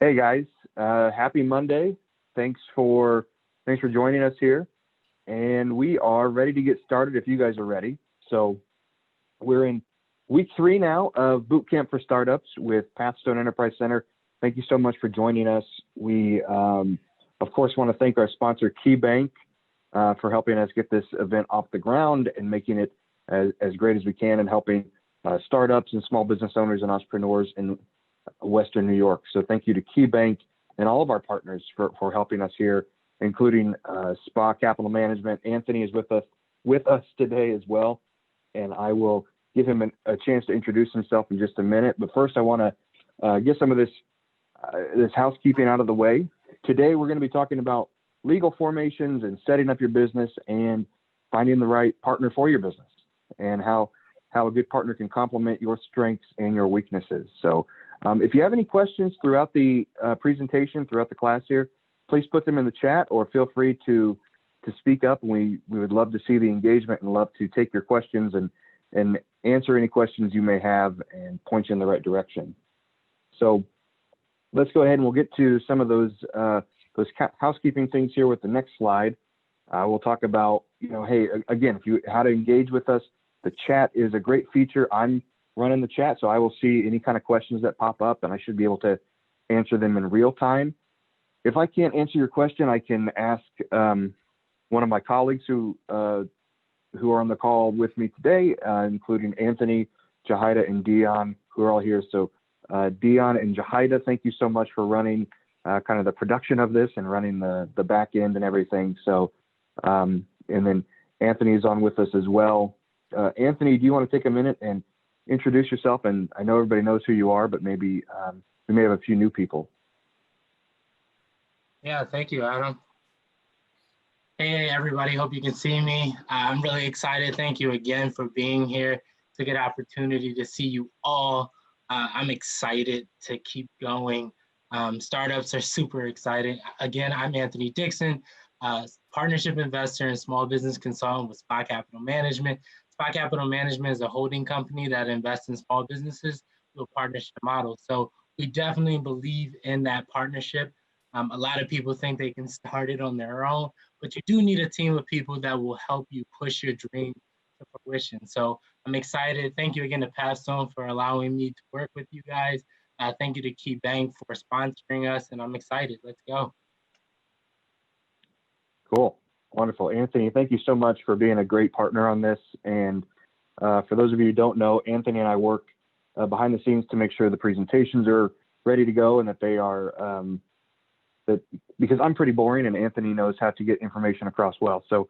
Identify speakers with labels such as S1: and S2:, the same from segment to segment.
S1: Hey guys, happy Monday. Thanks for joining us here. And we are ready to get started if you guys are ready. So we're in week 3 now of Bootcamp for Startups with Pathstone Enterprise Center. Thank you so much for joining us. We, of course, want to thank our sponsor, KeyBank, for helping us get this event off the ground and making it as great as we can and helping startups and small business owners and entrepreneurs in Western New York. So thank you to KeyBank and all of our partners for helping us here, including SPA Capital Management. Anthony is with us today as well, and I will give him a chance to introduce himself in just a minute. But first, I want to get some of this housekeeping out of the way. Today, we're going to be talking about legal formations and setting up your business and finding the right partner for your business and how a good partner can complement your strengths and your weaknesses. So if you have any questions throughout the presentation, throughout the class here, please put them in the chat or feel free to speak up. We would love to see the engagement and love to take your questions and answer any questions you may have and point you in the right direction. So let's go ahead and we'll get to some of those housekeeping things here with the next slide. We'll talk about, hey, again, how to engage with us. The chat is a great feature. I'm running the chat, so I will see any kind of questions that pop up, and I should be able to answer them in real time. If I can't answer your question, I can ask one of my colleagues who are on the call with me today, including Anthony, Jahida, and Dion, who are all here. So Dion and Jahida, thank you so much for running kind of the production of this and running the back end and everything. So, and then Anthony is on with us as well. Anthony, do you want to take a minute and introduce yourself? And I know everybody knows who you are, but maybe we may have a few new people.
S2: Yeah, thank you, Adam. Hey, everybody. Hope you can see me. I'm really excited. Thank you again for being here. It's a good opportunity to see you all. I'm excited to keep going. Startups are super exciting. Again, I'm Anthony Dixon, partnership investor and small business consultant with SPA Capital Management. SPA Capital Management is a holding company that invests in small businesses through a partnership model. So we definitely believe in that partnership. A lot of people think they can start it on their own, but you do need a team of people that will help you push your dream to fruition. So I'm excited. Thank you again to Pathstone for allowing me to work with you guys. Thank you to KeyBank for sponsoring us, and I'm excited. Let's go.
S1: Cool. Wonderful. Anthony, thank you so much for being a great partner on this. And for those of you who don't know, Anthony and I work behind the scenes to make sure the presentations are ready to go and that they are, because I'm pretty boring and Anthony knows how to get information across well. So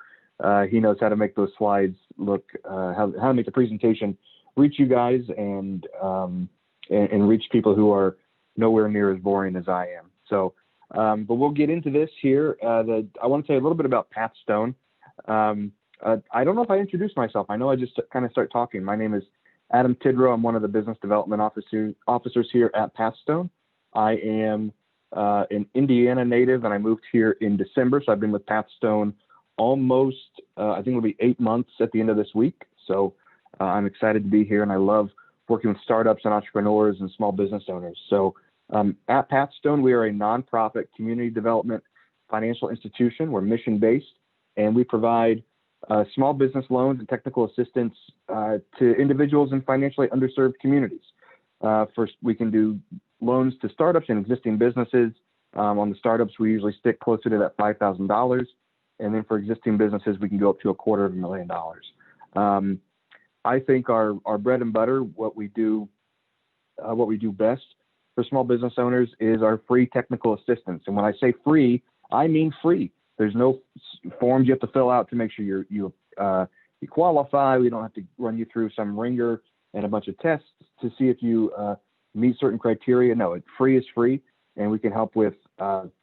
S1: he knows how to make those slides look, how to make the presentation reach you guys and reach people who are nowhere near as boring as I am. So, but we'll get into this here. I want to say a little bit about Pathstone. I don't know if I introduced myself. I know I just kind of start talking. My name is Adam Tidrow. I'm one of the business development officers here at Pathstone. I am an Indiana native, and I moved here in December. So I've been with Pathstone almost, I think it'll be 8 months at the end of this week. So I'm excited to be here, and I love working with startups and entrepreneurs and small business owners. So at Pathstone, we are a nonprofit community development financial institution. We're mission-based, and we provide small business loans and technical assistance to individuals in financially underserved communities. First, we can do loans to startups and existing businesses. On the startups, we usually stick closer to that $5,000. And then for existing businesses, we can go up to $250,000. I think our bread and butter, what we do best for small business owners is our free technical assistance. And when I say free, I mean free. There's no forms you have to fill out to make sure you qualify. We don't have to run you through some ringer and a bunch of tests to see if you meet certain criteria. No, free is free, and we can help with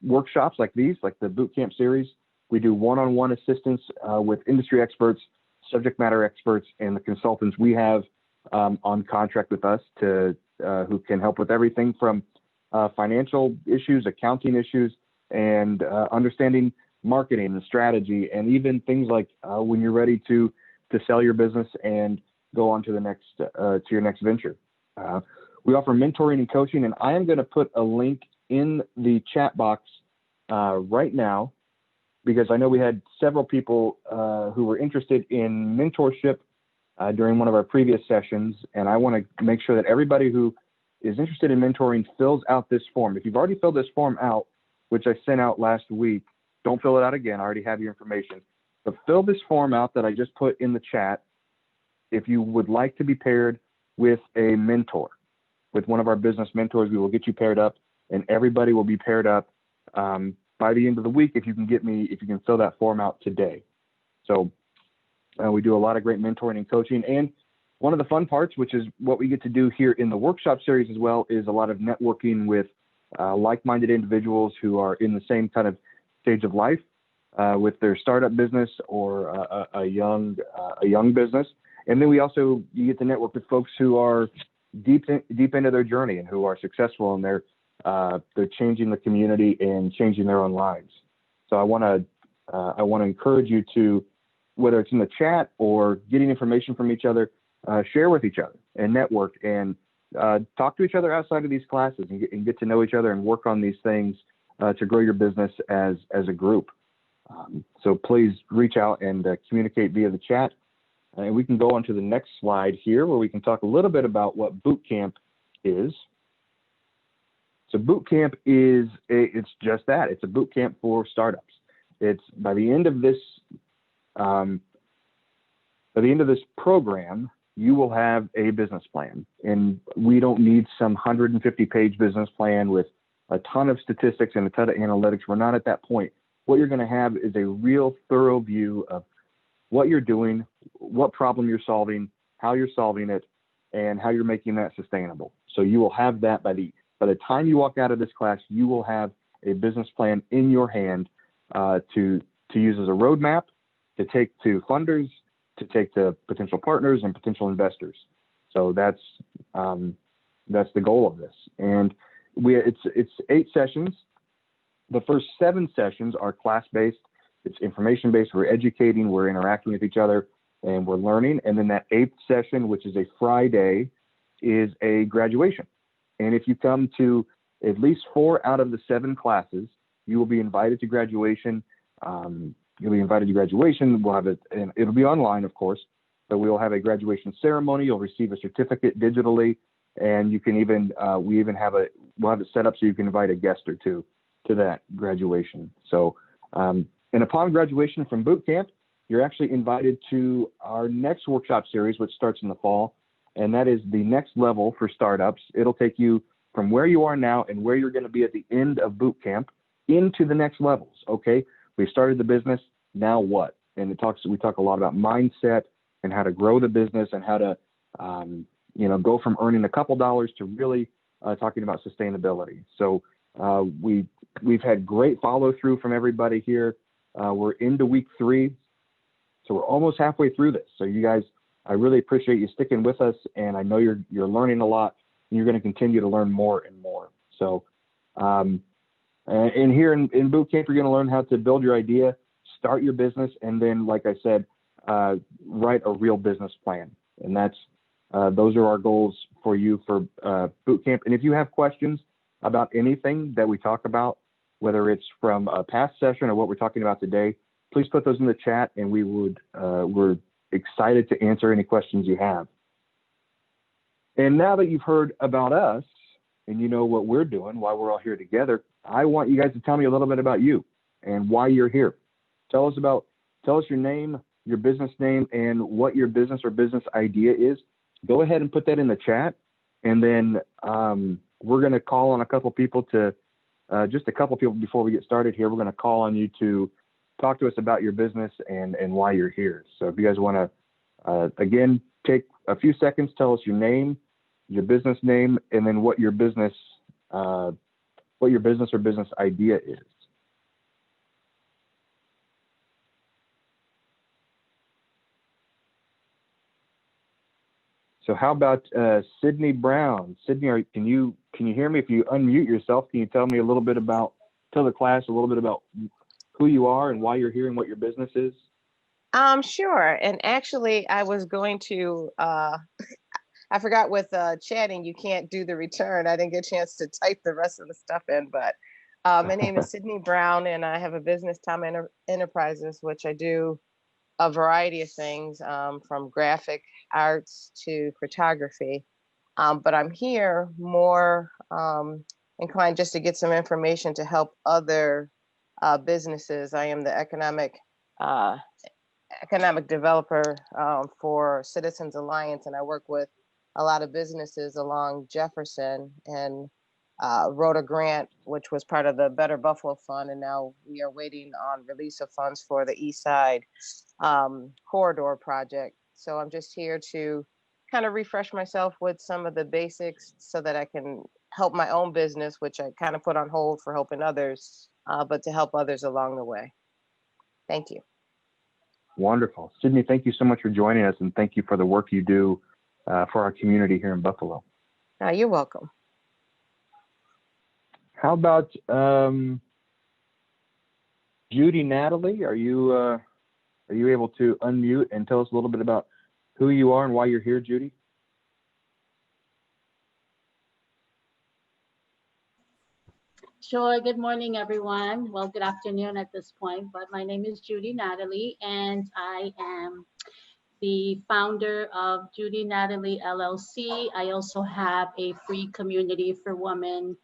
S1: workshops like these, like the Bootcamp series. We do one-on-one assistance with industry experts, subject matter experts, and the consultants we have on contract with us who can help with everything from financial issues, accounting issues, and understanding marketing and strategy, and even things like when you're ready to sell your business and go on to the next to your next venture. We offer mentoring and coaching, and I am going to put a link in the chat box right now, because I know we had several people who were interested in mentorship during one of our previous sessions, and I want to make sure that everybody who is interested in mentoring fills out this form. If you've already filled this form out, which I sent out last week, don't fill it out again. I already have your information. But fill this form out that I just put in the chat if you would like to be paired with a mentor. With one of our business mentors, we will get you paired up, and everybody will be paired up by the end of the week if you can fill that form out today. So we do a lot of great mentoring and coaching. And one of the fun parts, which is what we get to do here in the workshop series as well, is a lot of networking with like-minded individuals who are in the same kind of stage of life with their startup business or a young business. And then you get to network with folks who are deep into their journey and who are successful, and they're changing the community and changing their own lives. So I want to encourage you to, whether it's in the chat or getting information from each other, share with each other and network and talk to each other outside of these classes and get to know each other and work on these things to grow your business as a group. So please reach out and communicate via the chat. And we can go on to the next slide here, where we can talk a little bit about what Bootcamp is. So Bootcamp it's just that. It's a bootcamp for startups. It's by the end of this program, you will have a business plan, and we don't need some 150-page business plan with a ton of statistics and a ton of analytics. We're not at that point. What you're going to have is a real thorough view of what you're doing, what problem you're solving, how you're solving it, and how you're making that sustainable. So you will have that by the time you walk out of this class, you will have a business plan in your hand to use as a roadmap, to take to funders, to take to potential partners and potential investors. So that's the goal of this. And it's 8 sessions. The first 7 sessions are class-based. It's information-based. We're educating, we're interacting with each other, and we're learning. And then that 8th session, which is a Friday, is a graduation. And if you come to at least 4 out of the 7 classes, you will be invited to graduation. You'll be invited to graduation. We'll have it, and it'll be online, of course, but we will have a graduation ceremony. You'll receive a certificate digitally, and you can even we'll have it set up so you can invite a guest or two to that graduation. So, and upon graduation from Bootcamp, you're actually invited to our next workshop series, which starts in the fall, and that is the next level for startups. It'll take you from where you are now and where you're going to be at the end of Bootcamp into the next levels. Okay, we started the business. Now what? And we talk a lot about mindset and how to grow the business and how to go from earning a couple dollars to really talking about sustainability. So we've had great follow through from everybody here. We're into week 3, so we're almost halfway through this. So you guys, I really appreciate you sticking with us, and I know you're learning a lot, and you're going to continue to learn more and more. So, and here in Bootcamp, you're going to learn how to build your idea, start your business, and then, like I said, write a real business plan. And those are our goals for you for Bootcamp. And if you have questions about anything that we talk about, whether it's from a past session or what we're talking about today, please put those in the chat, and we're excited to answer any questions you have. And now that you've heard about us and you know what we're doing, why we're all here together, I want you guys to tell me a little bit about you and why you're here. Tell us your name, your business name, and what your business or business idea is. Go ahead and put that in the chat, and then we're going to call on a couple people just a couple people before we get started here. We're going to call on you to talk to us about your business and why you're here. So if you guys want to, again, take a few seconds, tell us your name, your business name, and then what your business or business idea is. So how about Sydney Brown? Sydney, can you hear me? If you unmute yourself, can you tell the class a little bit about who you are and why you're here and what your business is?
S3: Sure. And actually, I was going to, I forgot with chatting, you can't do the return. I didn't get a chance to type the rest of the stuff in, but my name is Sydney Brown, and I have a business, Time Enterprises, which I do a variety of things, from graphic arts to photography. But I'm here more inclined just to get some information to help other businesses. I am the economic developer for Citizens Alliance, and I work with a lot of businesses along Jefferson, and wrote a grant which was part of the Better Buffalo Fund, and now we are waiting on release of funds for the East Side corridor project. So I'm just here to kind of refresh myself with some of the basics so that I can help my own business, which I kind of put on hold for helping others, but to help others along the way. Thank you.
S1: Wonderful. Sydney, thank you so much for joining us, and thank you for the work you do for our community here in Buffalo.
S3: You're welcome.
S1: How about Judy Natalie? Are you able to unmute and tell us a little bit about who you are and why you're here, Judy?
S4: Sure. Good morning, everyone. Well, good afternoon at this point, but my name is Judy Natalie, and I am the founder of Judy Natalie LLC. I also have a free community for women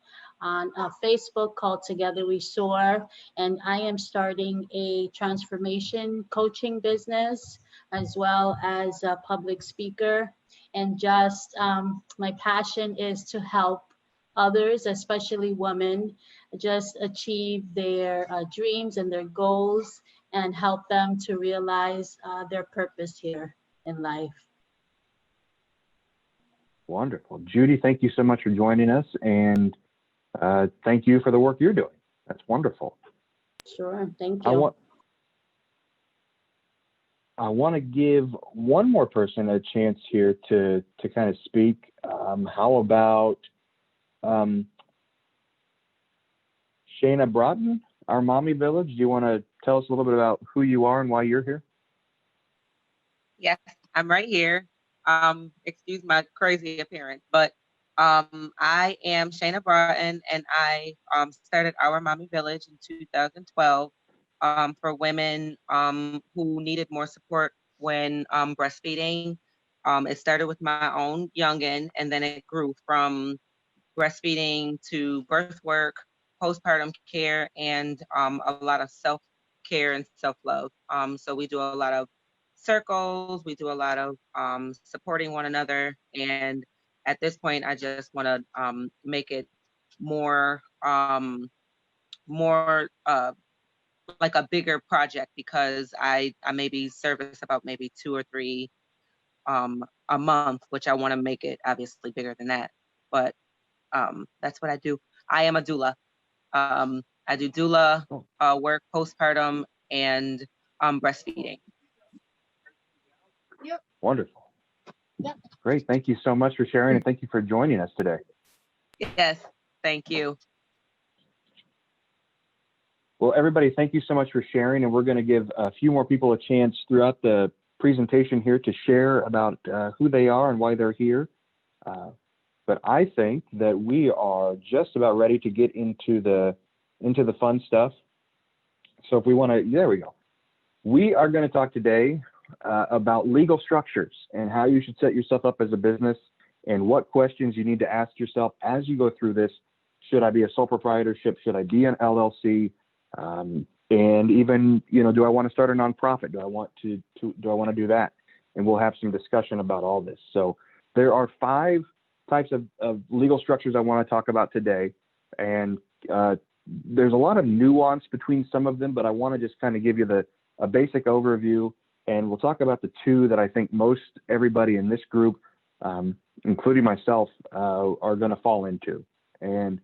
S4: on Facebook called Together We Soar, and I am starting a transformation coaching business as well as a public speaker. And just my passion is to help others, especially women, just achieve their dreams and their goals and help them to realize their purpose here in life.
S1: Wonderful. Judy, thank you so much for joining us, and thank you for the work you're doing. That's wonderful.
S4: Sure, thank you.
S1: I want to give one more person a chance here to kind of speak. How about Shayna Broughton, our Mommy Village? Do you want to tell us a little bit about who you are and why you're here?
S5: Yes, I'm right here. Excuse my crazy appearance, but I am Shayna Broughton, and I started our Mommy Village in 2012 for women who needed more support when breastfeeding. It started with my own youngin', and then it grew from breastfeeding to birth work, postpartum care, and a lot of self-care and self-love. So we do a lot of circles, we do a lot of supporting one another, and at this point I just want to make it more like a bigger project, because I maybe service about maybe 2 or 3 a month, which I want to make it obviously bigger than that. But that's what I do. I am a doula. I do doula work, postpartum, and breastfeeding.
S3: Yep.
S1: Wonderful.
S3: Yep.
S1: Great. Thank you so much for sharing, and thank you for joining us today.
S5: Yes, thank you.
S1: Well, everybody, thank you so much for sharing, and we're going to give a few more people a chance throughout the presentation here to share about who they are and why they're here. But I think that we are just about ready to get into the fun stuff. So if we want to, there we go. We are going to talk today about legal structures and how you should set yourself up as a business, and what questions you need to ask yourself as you go through this. Should I be a sole proprietorship? Should I be an LLC? And even, do I want to start a nonprofit? Do I want to do that? And we'll have some discussion about all this. So there are 5 types of legal structures I want to talk about today. And there's a lot of nuance between some of them, but I want to just kind of give you a basic overview. And we'll talk about the 2 that I think most everybody in this group, including myself, are going to fall into. And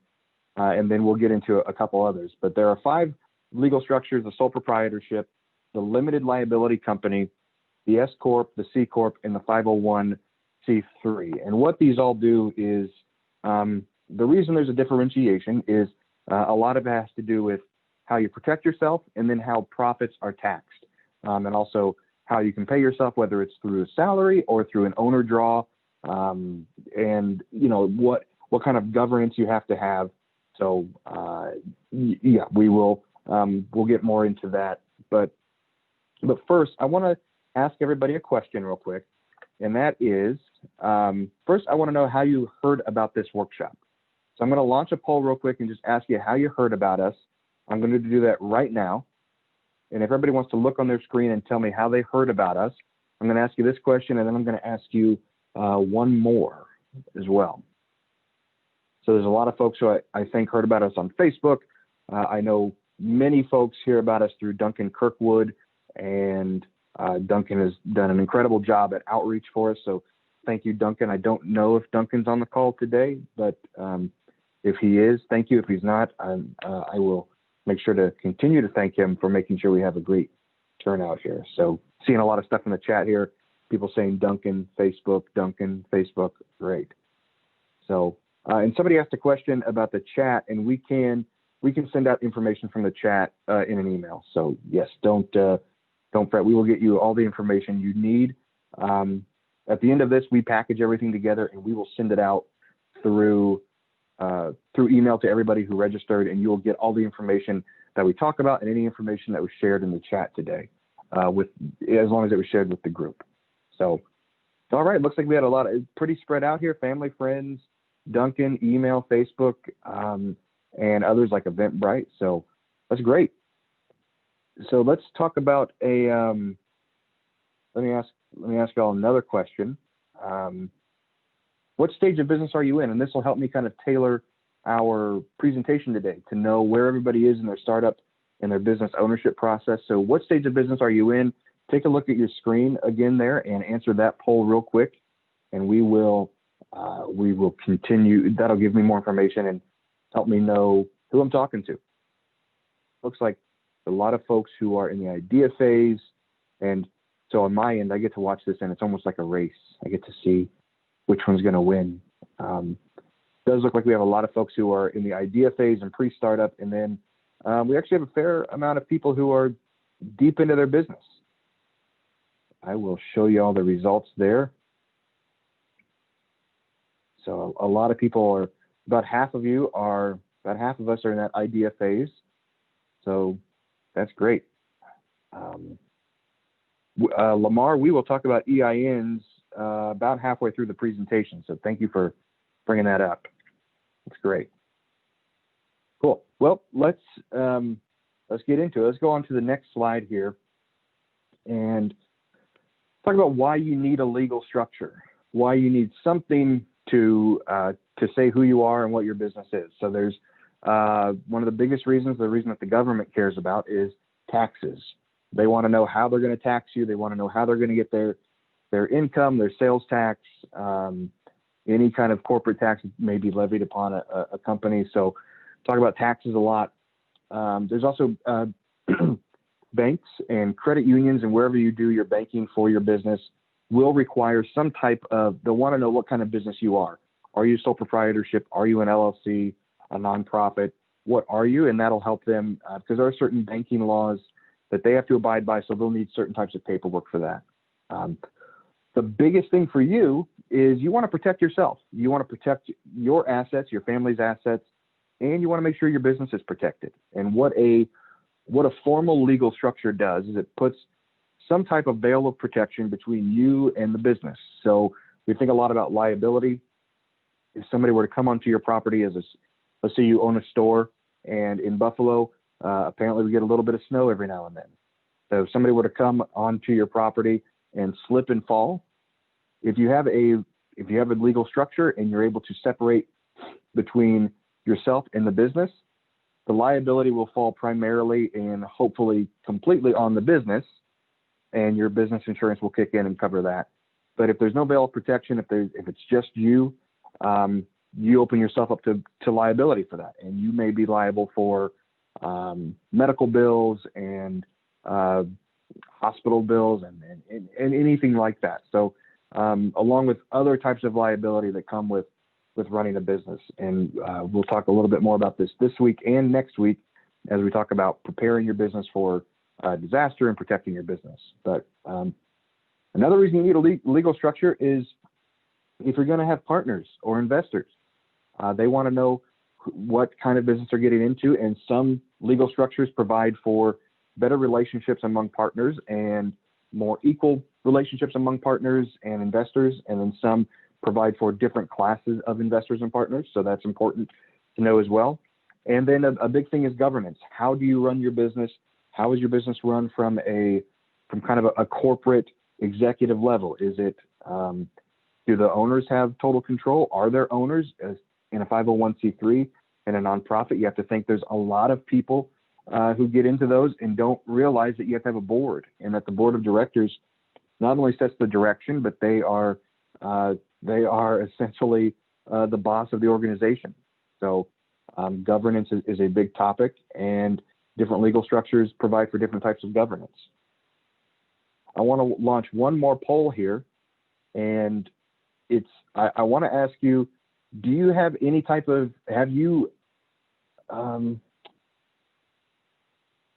S1: then we'll get into a couple others. But there are 5 legal structures: the sole proprietorship, the limited liability company, the S Corp, the C Corp, and the 501c3. And what these all do is, the reason there's a differentiation is a lot of it has to do with how you protect yourself, and then how profits are taxed, and also how you can pay yourself, whether it's through a salary or through an owner draw, and what kind of governance you have to have. So yeah, we'll get more into that. But first, I want to ask everybody a question real quick, and that is, first, I want to know how you heard about this workshop. So I'm going to launch a poll real quick and just ask you how you heard about us. I'm going to do that right now. And if everybody wants to look on their screen and tell me how they heard about us, I'm going to ask you this question, and then I'm going to ask you one more as well. So there's a lot of folks who I think heard about us on Facebook. I know many folks hear about us through Duncan Kirkwood, and Duncan has done an incredible job at outreach for us. So thank you, Duncan. I don't know if Duncan's on the call today, but if he is, thank you. If he's not, I will make sure to continue to thank him for making sure we have a great turnout here. So seeing a lot of stuff in the chat here, people saying Duncan, Facebook, great. So, and somebody asked a question about the chat, and we can send out information from the chat in an email. So yes, don't fret. We will get you all the information you need. At the end of this, we package everything together, and we will send it out through email to everybody who registered, and you will get all the information that we talk about and any information that was shared in the chat today, as long as it was shared with the group. So, all right, looks like we had a lot of pretty spread out here: family, friends, Duncan, email, Facebook, and others like Eventbrite. So that's great. So let's talk about let me ask y'all another question. What stage of business are you in? And this will help me kind of tailor our presentation today to know where everybody is in their startup and their business ownership process. So what stage of business are you in? Take a look at your screen again there and answer that poll real quick. And we will continue. That'll give me more information and help me know who I'm talking to. Looks like a lot of folks who are in the idea phase. And so on my end, I get to watch this, and it's almost like a race. I get to see which one's going to win. It does look like we have a lot of folks who are in the idea phase and pre-startup, and then we actually have a fair amount of people who are deep into their business. I will show you all the results there. So a lot of people are, about half of us are in that idea phase. So that's great. Lamar, we will talk about EINs about halfway through the presentation. So thank you for bringing that up. That's great. Cool. Well, let's get into it. Let's go on to the next slide here and talk about why you need a legal structure, why you need something to say who you are and what your business is. So there's one of the biggest reasons, the reason that the government cares about, is taxes. They want to know how they're going to tax you. They want to know how they're going to get their income, their sales tax, any kind of corporate tax may be levied upon a company. So talk about taxes a lot. There's also banks and credit unions, and wherever you do your banking for your business will require some type of, they'll want to know what kind of business you are. Are you sole proprietorship? Are you an LLC, a nonprofit? What are you? And that'll help them because there are certain banking laws that they have to abide by, so they'll need certain types of paperwork for that. The biggest thing for you is you want to protect yourself. You want to protect your assets, your family's assets, and you want to make sure your business is protected. And what a formal legal structure does is it puts some type of veil of protection between you and the business. So we think a lot about liability. If somebody were to come onto your property let's say you own a store, and in Buffalo, apparently we get a little bit of snow every now and then. So if somebody were to come onto your property and slip and fall, if you have a legal structure and you're able to separate between yourself and the business, the liability will fall primarily and hopefully completely on the business, and your business insurance will kick in and cover that. But if there's no veil of protection, if it's just you, you open yourself up to liability for that, and you may be liable for medical bills and hospital bills and anything like that. So along with other types of liability that come with running a business. And we'll talk a little bit more about this week and next week as we talk about preparing your business for disaster and protecting your business. But another reason you need a legal structure is if you're going to have partners or investors. They want to know what kind of business they're getting into, and some legal structures provide for better relationships among partners and more equal relationships among partners and investors, and then some provide for different classes of investors and partners. So that's important to know as well. And then a big thing is governance. How do you run your business? How is your business run from kind of a corporate executive level? Is it, do the owners have total control? Are there owners? In a 501c3 and a nonprofit, you have to think there's a lot of people who get into those and don't realize that you have to have a board, and that the board of directors not only sets the direction, but they are essentially the boss of the organization. So governance is a big topic, and different legal structures provide for different types of governance. I want to launch one more poll here, and I want to ask you, do you have any type of, you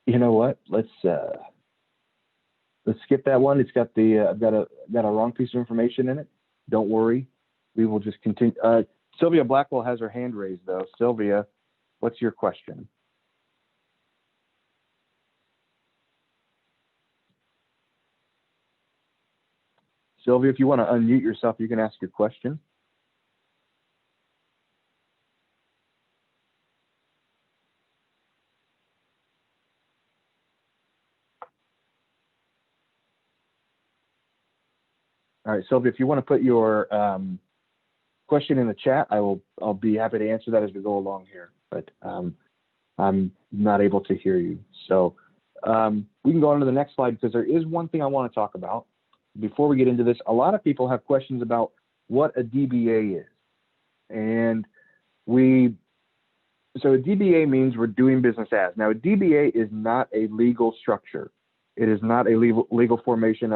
S1: know what, let's skip that one. It's got I've got a wrong piece of information in it. Don't worry, we will just continue. Sylvia Blackwell has her hand raised though. Sylvia, what's your question? Sylvia, if you want to unmute yourself, you can ask your question. All right, Sylvia, if you want to put your question in the chat, I'll be happy to answer that as we go along here. But I'm not able to hear you, so we can go on to the next slide, because there is one thing I want to talk about before we get into this. A lot of people have questions about what a DBA is, and so a DBA means we're doing business as. Now, a DBA is not a legal structure. It is not a legal formation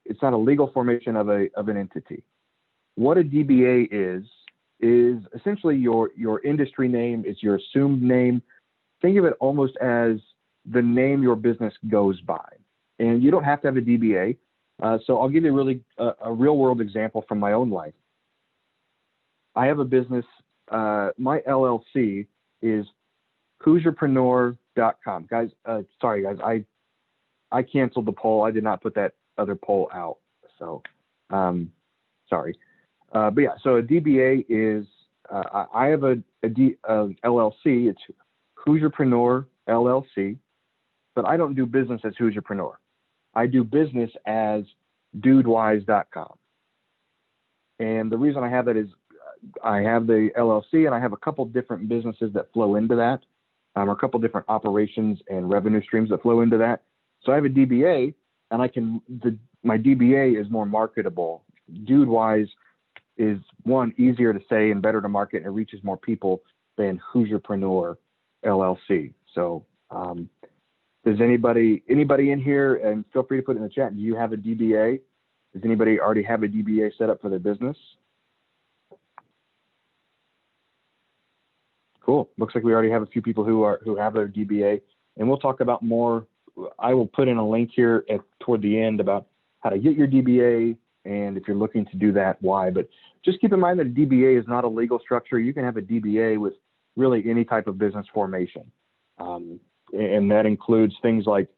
S1: it's not a legal formation of an entity. What a DBA is essentially your industry name. It's your assumed name. Think of it almost as the name your business goes by. And you don't have to have a DBA. So I'll give you a real world example from my own life. I have a business. My LLC is who'syourpreneur.com. Guys, sorry guys, I canceled the poll. I did not put that other poll out, so sorry. But yeah, so a DBA is I have a LLC. It's Who's Your Preneur LLC, but I don't do business as Who's Your Preneur. I do business as dudewise.com. And the reason I have that is I have the LLC, and I have a couple different businesses that flow into that, or a couple different operations and revenue streams that flow into that. So I have a DBA, and my DBA is more marketable. Dudewise is one, easier to say and better to market, and it reaches more people than Who's Your Preneur LLC. So does anybody in here, and feel free to put it in the chat, do you have a DBA? Does anybody already have a DBA set up for their business? Cool. Looks like we already have a few people who have their DBA, and we'll talk about more. I will put in a link here toward the end about how to get your DBA, and if you're looking to do that, why. But just keep in mind that a DBA is not a legal structure. You can have a DBA with really any type of business formation. And that includes things like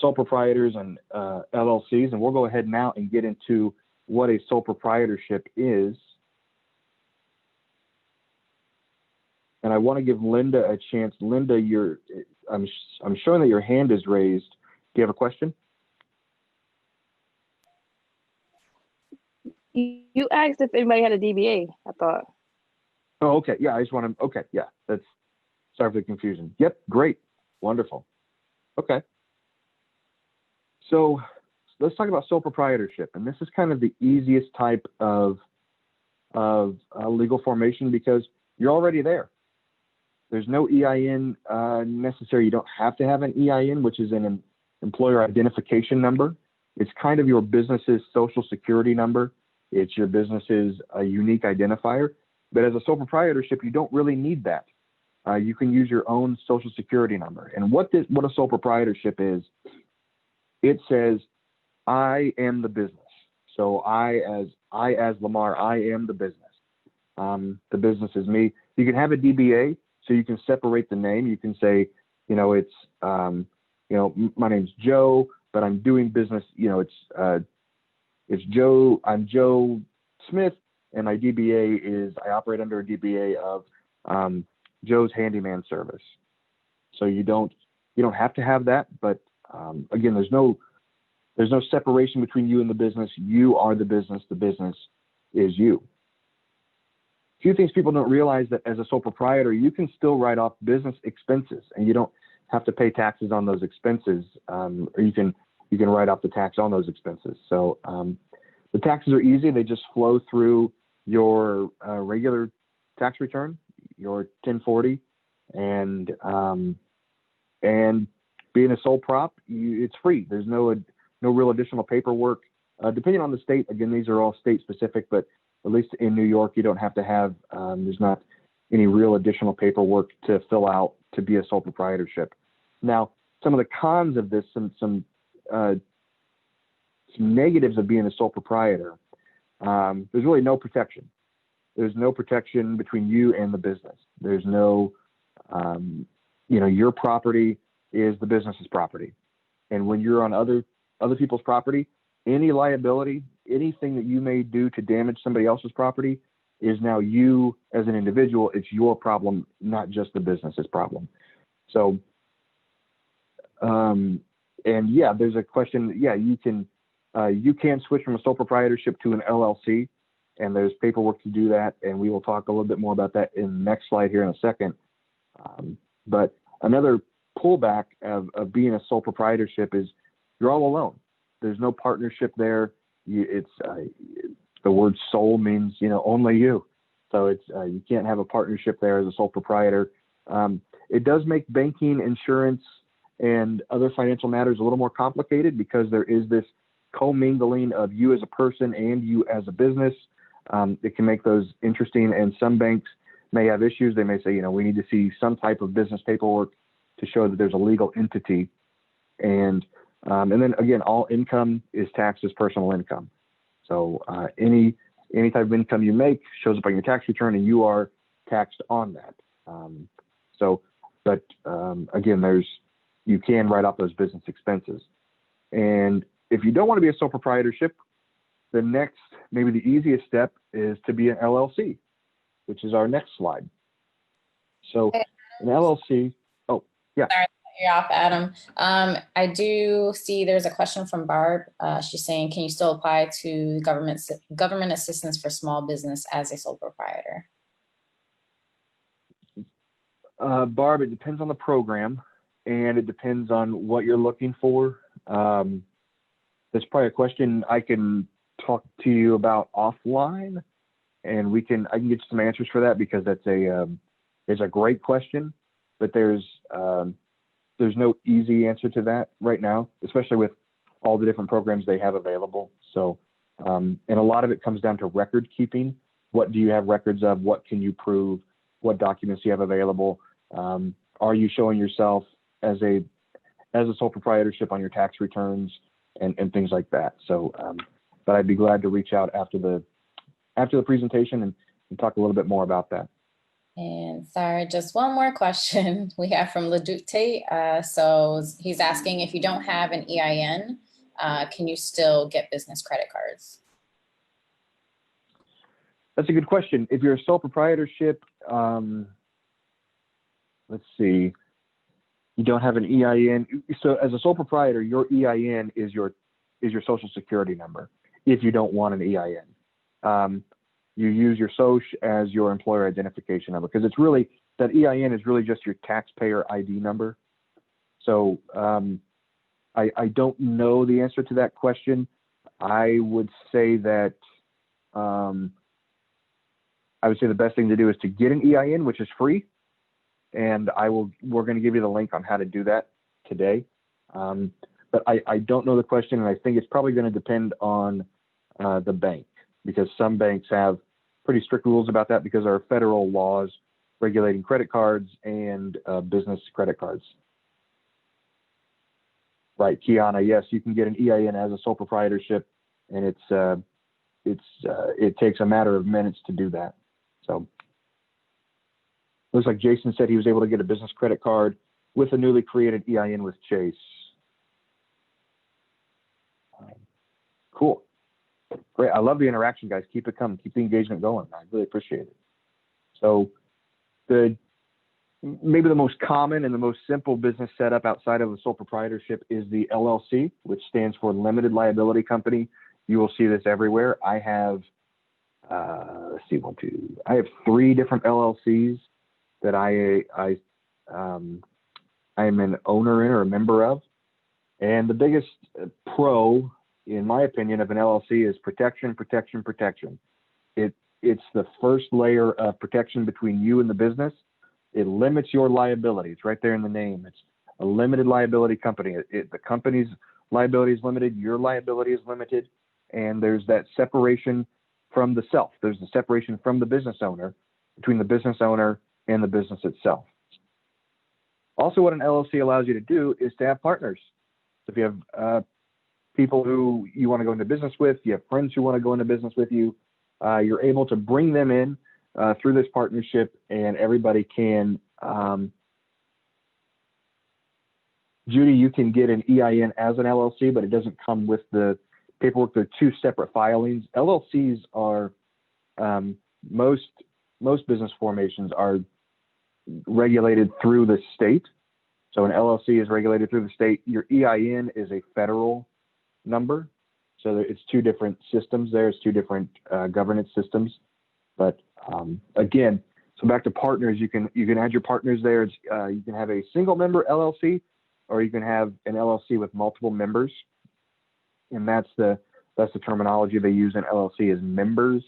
S1: sole proprietors and LLCs. And we'll go ahead now and get into what a sole proprietorship is. And I want to give Linda a chance. Linda, I'm showing that your hand is raised. Do you have a question?
S6: You asked if anybody had a DBA, I thought.
S1: Oh, okay. Yeah, I just want to, okay. Yeah, sorry for the confusion. Yep, great. Wonderful. Okay. So let's talk about sole proprietorship. And this is kind of the easiest type of legal formation because you're already there. There's no EIN necessary. You don't have to have an EIN, which is an employer identification number. It's kind of your business's social security number. It's your business's unique identifier. But as a sole proprietorship, you don't really need that. you can use your own social security number. And what a sole proprietorship is, it says, I am the business. So I as Lamar, I am the business. The business is me. You can have a DBA, so you can separate the name. You can say, it's, my name's Joe, but I'm doing business. It's Joe. I'm Joe Smith, and my DBA is, I operate under a DBA of Joe's Handyman Service. So you don't have to have that, but again, there's no separation between you and the business. You are the business. The business is you. A few things people don't realize, that as a sole proprietor, you can still write off business expenses, and you don't have to pay taxes on those expenses, or you can write off the tax on those expenses. So the taxes are easy. They just flow through your regular tax return, your 1040, and being a sole prop, it's free. There's no real additional paperwork. Depending on the state, again, these are all state specific, but at least in New York, you don't have to have, there's not any real additional paperwork to fill out to be a sole proprietorship. Now, some of the cons of this, some negatives of being a sole proprietor, there's really no protection. There's no protection between you and the business. There's no, your property is the business's property. And when you're on other people's property, any liability, anything that you may do to damage somebody else's property is now you as an individual. It's your problem, not just the business's problem. So, and yeah, there's a question. Yeah, you can switch from a sole proprietorship to an LLC, and there's paperwork to do that. And we will talk a little bit more about that in the next slide here in a second. But another pullback of being a sole proprietorship is you're all alone. There's no partnership there. The word sole means, only you. So it's, you can't have a partnership there as a sole proprietor. It does make banking, insurance, and other financial matters a little more complicated, because there is this commingling of you as a person and you as a business. It can make those interesting, and some banks may have issues. They may say, we need to see some type of business paperwork to show that there's a legal entity. And then again, all income is taxed as personal income. So any type of income you make shows up on your tax return, and you are taxed on that. Again, you can write off those business expenses. And if you don't want to be a sole proprietorship, the next, maybe the easiest step is to be an LLC, which is our next slide. So an LLC, oh, yeah.
S7: Sorry to cut you off, Adam. I do see there's a question from Barb. She's saying, can you still apply to government assistance for small business as a sole proprietor?
S1: Barb, it depends on the program, and it depends on what you're looking for. That's probably a question I can talk to you about offline, and I can get you some answers for that, because that's it's a great question, but there's no easy answer to that right now, especially with all the different programs they have available. So, and a lot of it comes down to record keeping. What do you have records of? What can you prove? What documents do you have available? Are you showing yourself as a sole proprietorship on your tax returns and things like that? So, but I'd be glad to reach out after the presentation and talk a little bit more about that.
S7: And sorry, just one more question we have from Ladute. So he's asking, if you don't have an EIN, can you still get business credit cards?
S1: That's a good question. If you're a sole proprietorship, let's see, you don't have an EIN. So as a sole proprietor, your EIN is your social security number. If you don't want an EIN, you use your SOC as your employer identification number, because it's really, that EIN is really just your taxpayer ID number. So I don't know the answer to that question. I would say that the best thing to do is to get an EIN, which is free. And we're going to give you the link on how to do that today. But I don't know the question, and I think it's probably going to depend on the bank, because some banks have pretty strict rules about that, because there are federal laws regulating credit cards and business credit cards. Right, Kiana, yes, you can get an EIN as a sole proprietorship, and it takes a matter of minutes to do that. So looks like Jason said he was able to get a business credit card with a newly created EIN with Chase. Cool. Great. I love the interaction, guys. Keep it coming. Keep the engagement going. I really appreciate it. So maybe the most common and the most simple business setup outside of a sole proprietorship is the LLC, which stands for Limited Liability Company. You will see this everywhere. I have, let's see, I have 3 different LLCs that I am an owner in or a member of. And the biggest pro, in my opinion, of an LLC is protection, protection, protection. It's the first layer of protection between you and the business. It limits your liability. It's right there in the name. It's a limited liability company. The company's liability is limited. Your liability is limited. And there's that separation from the self. There's the separation from the business owner, between the business owner and the business itself. Also, what an LLC allows you to do is to have partners. If you have people who you want to go into business with, you have friends who want to go into business with you, you're able to bring them in through this partnership, and everybody can, Judy, you can get an EIN as an LLC, but it doesn't come with the paperwork. They're 2 separate filings. LLCs are, most business formations are regulated through the state. So an LLC is regulated through the state. Your EIN is a federal number. So it's 2 different systems there. It's 2 different governance systems. But again, so back to partners, you can add your partners there. You can have a single member LLC, or you can have an LLC with multiple members. And that's the terminology they use in LLC is members,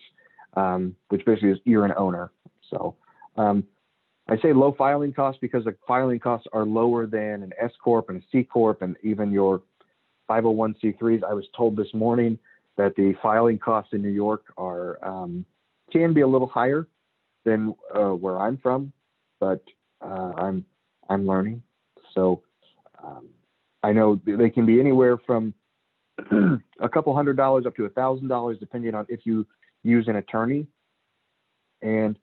S1: which basically is you're an owner. So I say low filing costs because the filing costs are lower than an S Corp and a C Corp and even your 501c3s. I was told this morning that the filing costs in New York are can be a little higher than where I'm from, but I'm learning. So I know they can be anywhere from a couple $100 up to $1,000, depending on if you use an attorney. And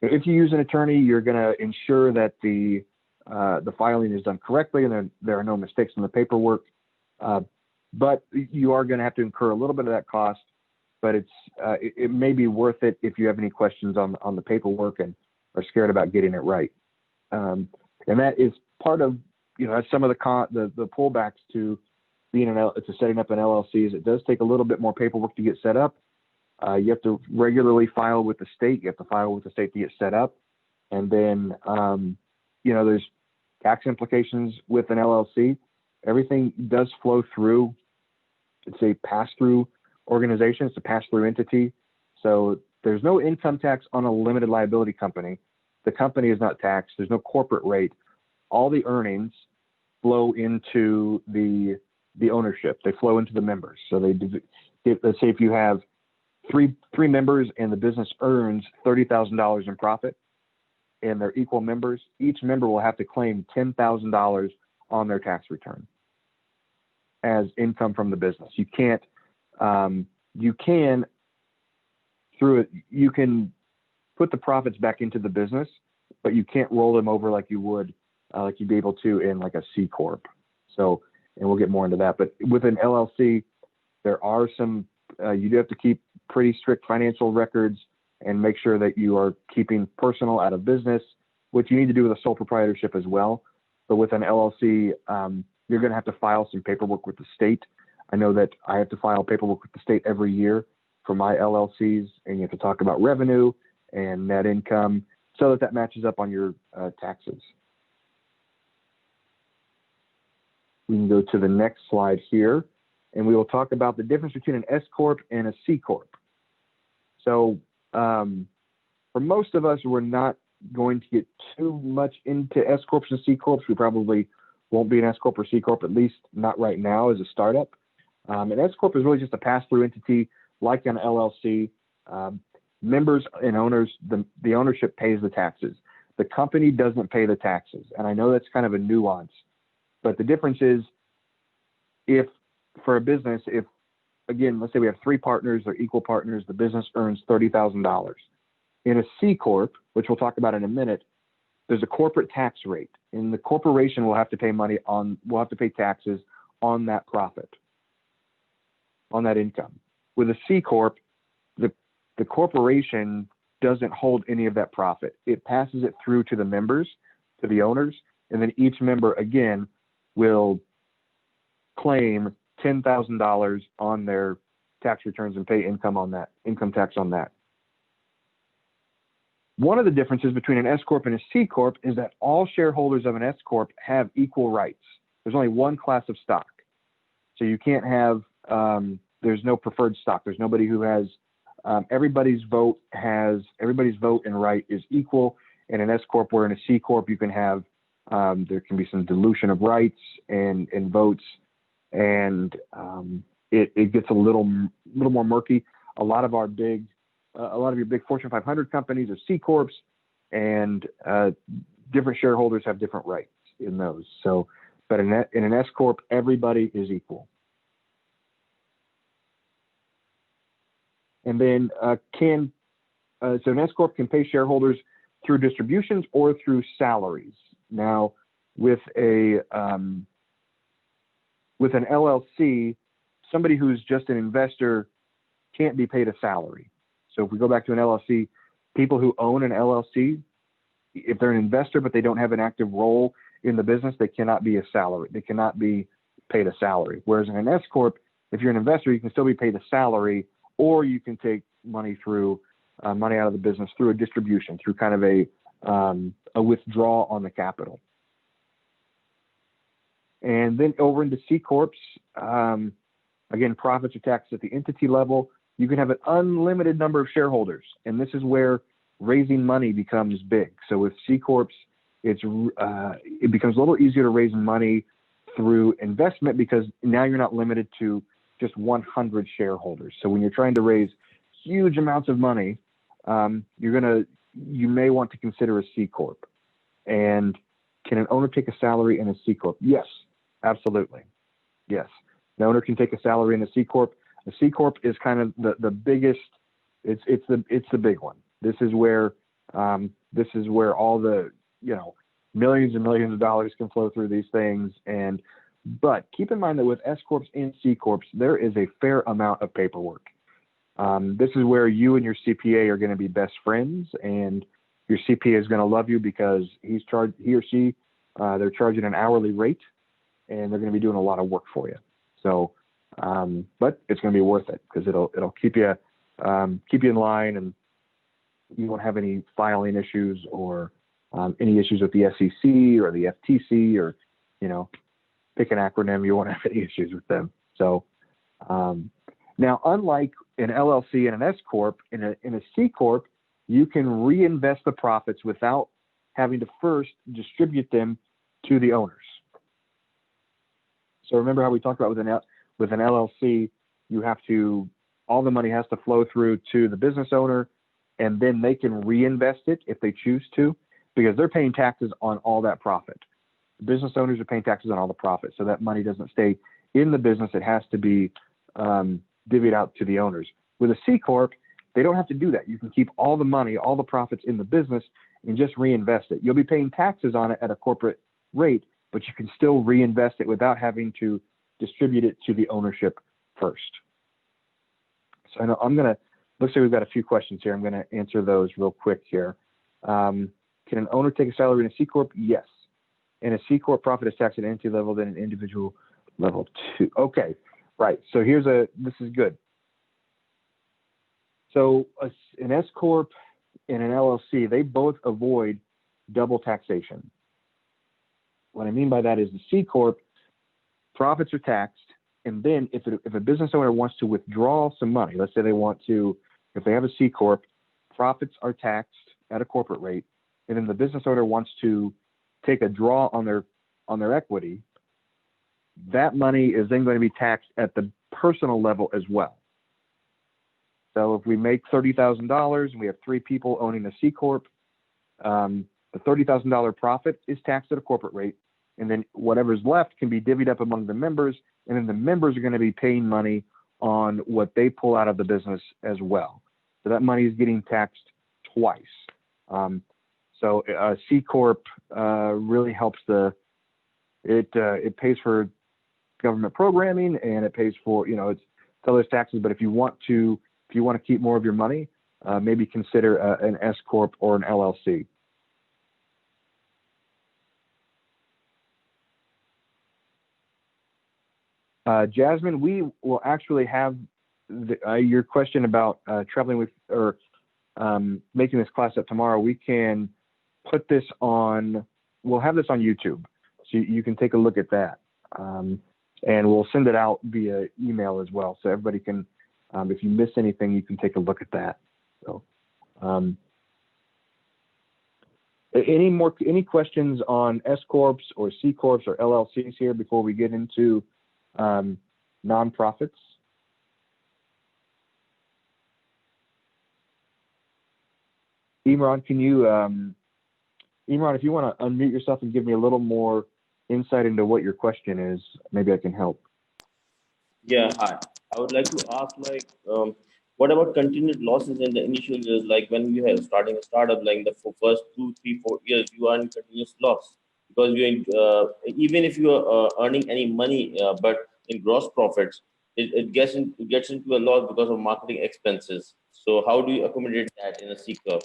S1: if you use an attorney, you're going to ensure that the filing is done correctly and there are no mistakes in the paperwork. But you are going to have to incur a little bit of that cost. But it may be worth it if you have any questions on the paperwork and are scared about getting it right. And that is part of, that's some of the pullbacks to being to setting up an LLC. It does take a little bit more paperwork to get set up. You have to regularly file with the state. You have to file with the state to get set up. And then, there's tax implications with an LLC. Everything does flow through. It's a pass-through organization. It's a pass-through entity. So there's no income tax on a limited liability company. The company is not taxed. There's no corporate rate. All the earnings flow into the ownership. They flow into the members. So let's say if you have three members and the business earns $30,000 in profit and they're equal members, each member will have to claim $10,000 on their tax return as income from the business. You can put the profits back into the business, but you can't roll them over like you would, like you'd be able to in like a C Corp. So, and we'll get more into that, but with an LLC, there are some, you do have to keep pretty strict financial records and make sure that you are keeping personal out of business, which you need to do with a sole proprietorship as well. But with an LLC, you're going to have to file some paperwork with the state. I know that I have to file paperwork with the state every year for my LLCs, and you have to talk about revenue and net income so that matches up on your taxes. We can go to the next slide here, and we will talk about the difference between an S Corp and a C Corp. So for most of us, we're not going to get too much into S Corps and C Corps. We probably won't be an S Corp or C Corp, at least not right now as a startup. An S Corp is really just a pass-through entity like an LLC. Members and owners, the ownership pays the taxes. the company doesn't pay the taxes. And I know that's kind of a nuance, but the difference is if for a business, if again, let's say we have 3 partners, they're equal partners, the business earns $30,000. In a C Corp, which we'll talk about in a minute, there's a corporate tax rate, and the corporation will have to pay taxes on that profit, on that income. With a C Corp, the corporation doesn't hold any of that profit. It passes it through to the members, to the owners, and then each member again will claim $10,000 on their tax returns and pay income tax on that. One of the differences between an S Corp and a C Corp is that all shareholders of an S Corp have equal rights. There's only one class of stock. So you can't have, there's no preferred stock. There's nobody who has, everybody's vote and right is equal. In an S Corp, where in a C Corp, you can have, there can be some dilution of rights and votes, and it gets a little more murky. A lot of your big Fortune 500 companies are C Corps, and different shareholders have different rights in those. So, but in an S Corp, everybody is equal. And then so an S Corp can pay shareholders through distributions or through salaries. Now, with an LLC, somebody who's just an investor can't be paid a salary. So if we go back to an LLC, people who own an LLC, if they're an investor but they don't have an active role in the business, they cannot be a salary. They cannot be paid a salary. Whereas in an S Corp, if you're an investor, you can still be paid a salary, or you can take money through money out of the business through a distribution, through kind of a withdrawal on the capital. And then over into C Corps, again, profits are taxed at the entity level. You can have an unlimited number of shareholders, and this is where raising money becomes big. So with C Corps, it becomes a little easier to raise money through investment because now you're not limited to just 100 shareholders. So when you're trying to raise huge amounts of money, you may want to consider a C Corp. And can an owner take a salary in a C Corp? Yes, absolutely. Yes, the owner can take a salary in a C Corp. A C Corp is kind of the biggest. It's the big one. This is where all the millions and millions of dollars can flow through these things. But keep in mind that with S Corps and C Corps, there is a fair amount of paperwork. This is where you and your CPA are going to be best friends, and your CPA is going to love you because he or she, they're charging an hourly rate, and they're going to be doing a lot of work for you. So, but it's going to be worth it because it'll keep you in line, and you won't have any filing issues or any issues with the SEC or the FTC or pick an acronym. You won't have any issues with them. So now, unlike an LLC and an S Corp, in a C Corp, you can reinvest the profits without having to first distribute them to the owners. So remember how we talked about with an LLC, all the money has to flow through to the business owner, and then they can reinvest it if they choose to, because they're paying taxes on all that profit. Business owners are paying taxes on all the profit, so that money doesn't stay in the business. It has to be divvied out to the owners. With a C Corp, they don't have to do that. You can keep all the money, all the profits in the business, and just reinvest it. You'll be paying taxes on it at a corporate rate, but you can still reinvest it without having to distribute it to the ownership first. So I know looks like we've got a few questions here. I'm going to answer those real quick here. Can an owner take a salary in a C Corp? Yes. In a C Corp, profit is taxed at entity level, then an individual level 2. Okay, right. So this is good. So an S Corp and an LLC, they both avoid double taxation. What I mean by that is the C Corp, profits are taxed, and then if a business owner wants to withdraw some money, let's say if they have a C Corp, profits are taxed at a corporate rate, and then the business owner wants to take a draw on their equity, that money is then going to be taxed at the personal level as well. So if we make $30,000 and we have 3 people owning a C Corp, the $30,000 profit is taxed at a corporate rate, and then whatever's left can be divvied up among the members, and then the members are going to be paying money on what they pull out of the business as well. So that money is getting taxed twice. So C Corp really helps it pays for government programming, and it pays for, it's seller's taxes. But if you want to keep more of your money, maybe consider an S Corp or an LLC. Jasmine, we will actually have your question about traveling with or making this class up tomorrow. We can put this on, we'll have this on YouTube, so you can take a look at that. And we'll send it out via email as well, so everybody can, if you miss anything, you can take a look at that. So, any questions on S Corps or C Corps or LLCs here before we get into nonprofits? Imran, Imran, if you want to unmute yourself and give me a little more insight into what your question is, maybe I can help.
S8: Yeah, hi. I would like to ask, what about continued losses in the initial years? Like when you are starting a startup, like the first 2, 3, 4 years, you are in continuous loss because even if you are earning any money, but in gross profits, it gets into a loss because of marketing expenses. So how do you accommodate that in a C Corp?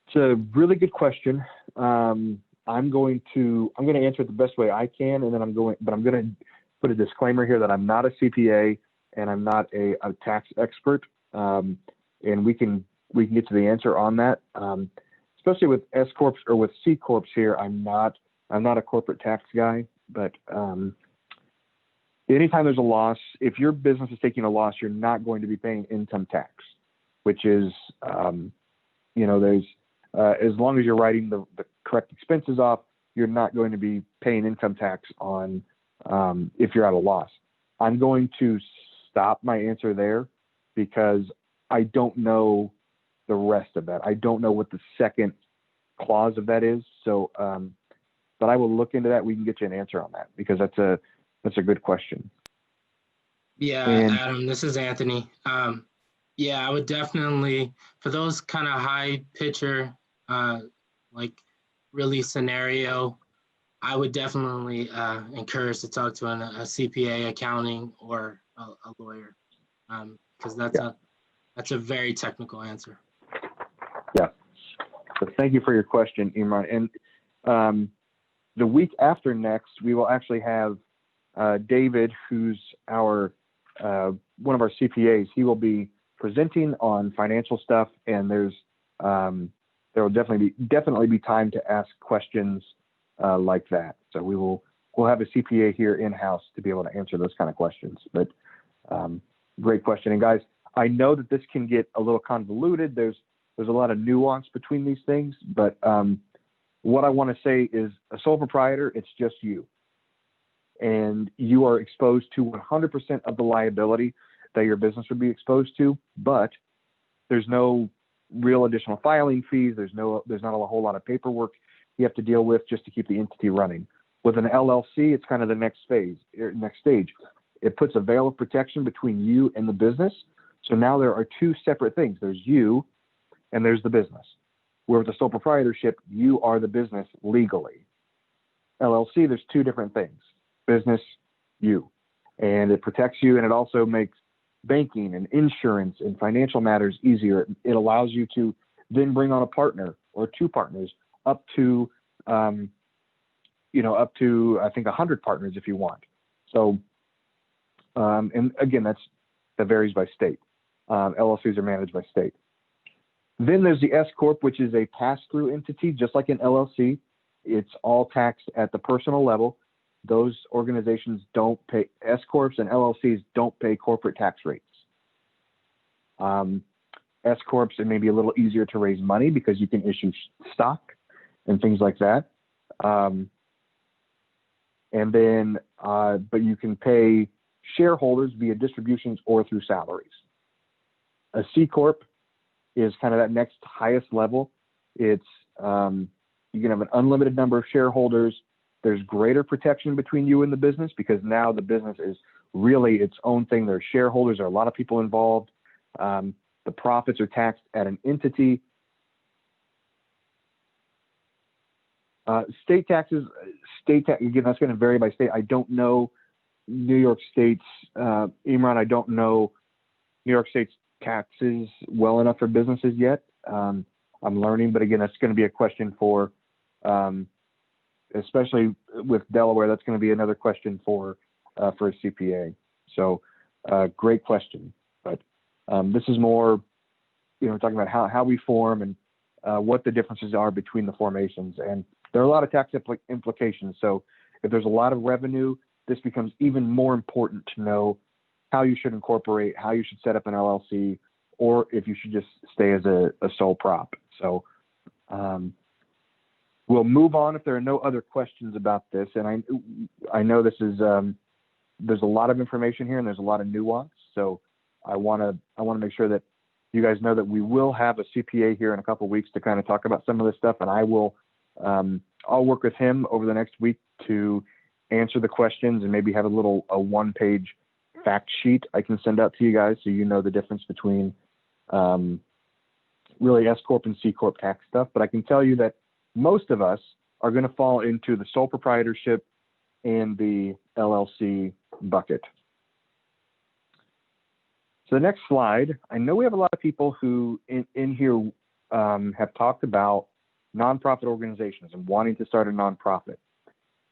S1: It's a really good question. I'm going to answer it the best way I can, and then I'm going to put a disclaimer here that I'm not a CPA and I'm not a tax expert. And we can get to the answer on that. Especially with S Corps or with C Corps here, I'm not a corporate tax guy, but anytime there's a loss, if your business is taking a loss, you're not going to be paying income tax, which is, there's as long as you're writing the correct expenses off, you're not going to be paying income tax on if you're at a loss. I'm going to stop my answer there because I don't know the rest of that. I don't know what the second clause of that is. So, but I will look into that. We can get you an answer on that because that's a good question.
S2: Yeah, Adam, this is Anthony. Yeah, I would definitely, for those kind of high picture, like really scenario, I would definitely encourage to talk to a CPA, accounting, or a lawyer, because that's a very technical answer.
S1: Yeah. So thank you for your question, Imran. And the week after next, we will actually have David, who's our one of our CPAs. He will be presenting on financial stuff, and there will definitely be time to ask questions like that. So we'll have a CPA here in-house to be able to answer those kind of questions. But great question. And guys, I know that this can get a little convoluted. There's a lot of nuance between these things, but what I want to say is a sole proprietor, it's just you. And you are exposed to 100% of the liability that your business would be exposed to, but there's no real additional filing fees. There's not a whole lot of paperwork you have to deal with just to keep the entity running. With an LLC, it's kind of the next stage. It puts a veil of protection between you and the business. So now there are two separate things. There's you and there's the business. Where with a sole proprietorship, you are the business legally. LLC, there's two different things. Business, you. And it protects you, and it also makes banking and insurance and financial matters easier. It allows you to then bring on a partner or two partners up to I think 100 partners if you want. So, and again, that varies by state. LLCs are managed by state. Then there's the S Corp, which is a pass-through entity, just like an LLC. It's all taxed at the personal level. Those organizations don't pay, S Corps and LLCs don't pay corporate tax rates. S Corps, it may be a little easier to raise money because you can issue stock and things like that. And then, but you can pay shareholders via distributions or through salaries. A C Corp, is kind of that next highest level. It's you can have an unlimited number of shareholders. There's greater protection between you and the business because now the business is really its own thing. There's shareholders, there are a lot of people involved. The profits are taxed at an entity. State taxes, again, that's going to vary by state. I don't know New York State's, Imran, I don't know New York State's taxes well enough for businesses yet. I'm learning, but again, that's going to be a question for, especially with Delaware, that's going to be another question for a CPA. So great question, but this is more, talking about how we form and what the differences are between the formations. And there are a lot of tax implications. So if there's a lot of revenue, this becomes even more important to know how you should incorporate, how you should set up an LLC, or if you should just stay as a sole prop. So we'll move on if there are no other questions about this. And I know this is, there's a lot of information here and there's a lot of nuance. So I want to make sure that you guys know that we will have a CPA here in a couple of weeks to kind of talk about some of this stuff. And I will, I'll work with him over the next week to answer the questions and maybe have a one-page fact sheet I can send out to you guys so you know the difference between really S Corp and C Corp tax stuff. But I can tell you that most of us are going to fall into the sole proprietorship and the LLC bucket. So the next slide, I know we have a lot of people who in here have talked about nonprofit organizations and wanting to start a nonprofit.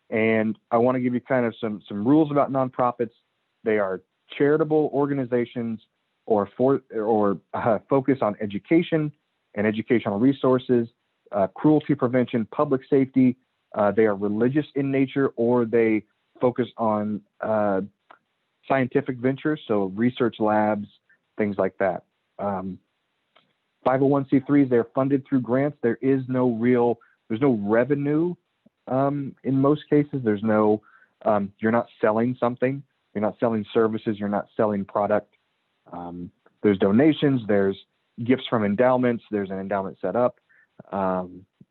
S1: And I want to give you kind of some rules about nonprofits. They are charitable organizations or focus on education and educational resources, cruelty prevention, public safety. They are religious in nature, or they focus on scientific ventures, so research labs, things like that. 501c3s, they're funded through grants. There's no revenue in most cases. There's no, you're not selling something. You're not selling services. You're not selling product. There's donations. There's gifts from endowments. There's an endowment set up.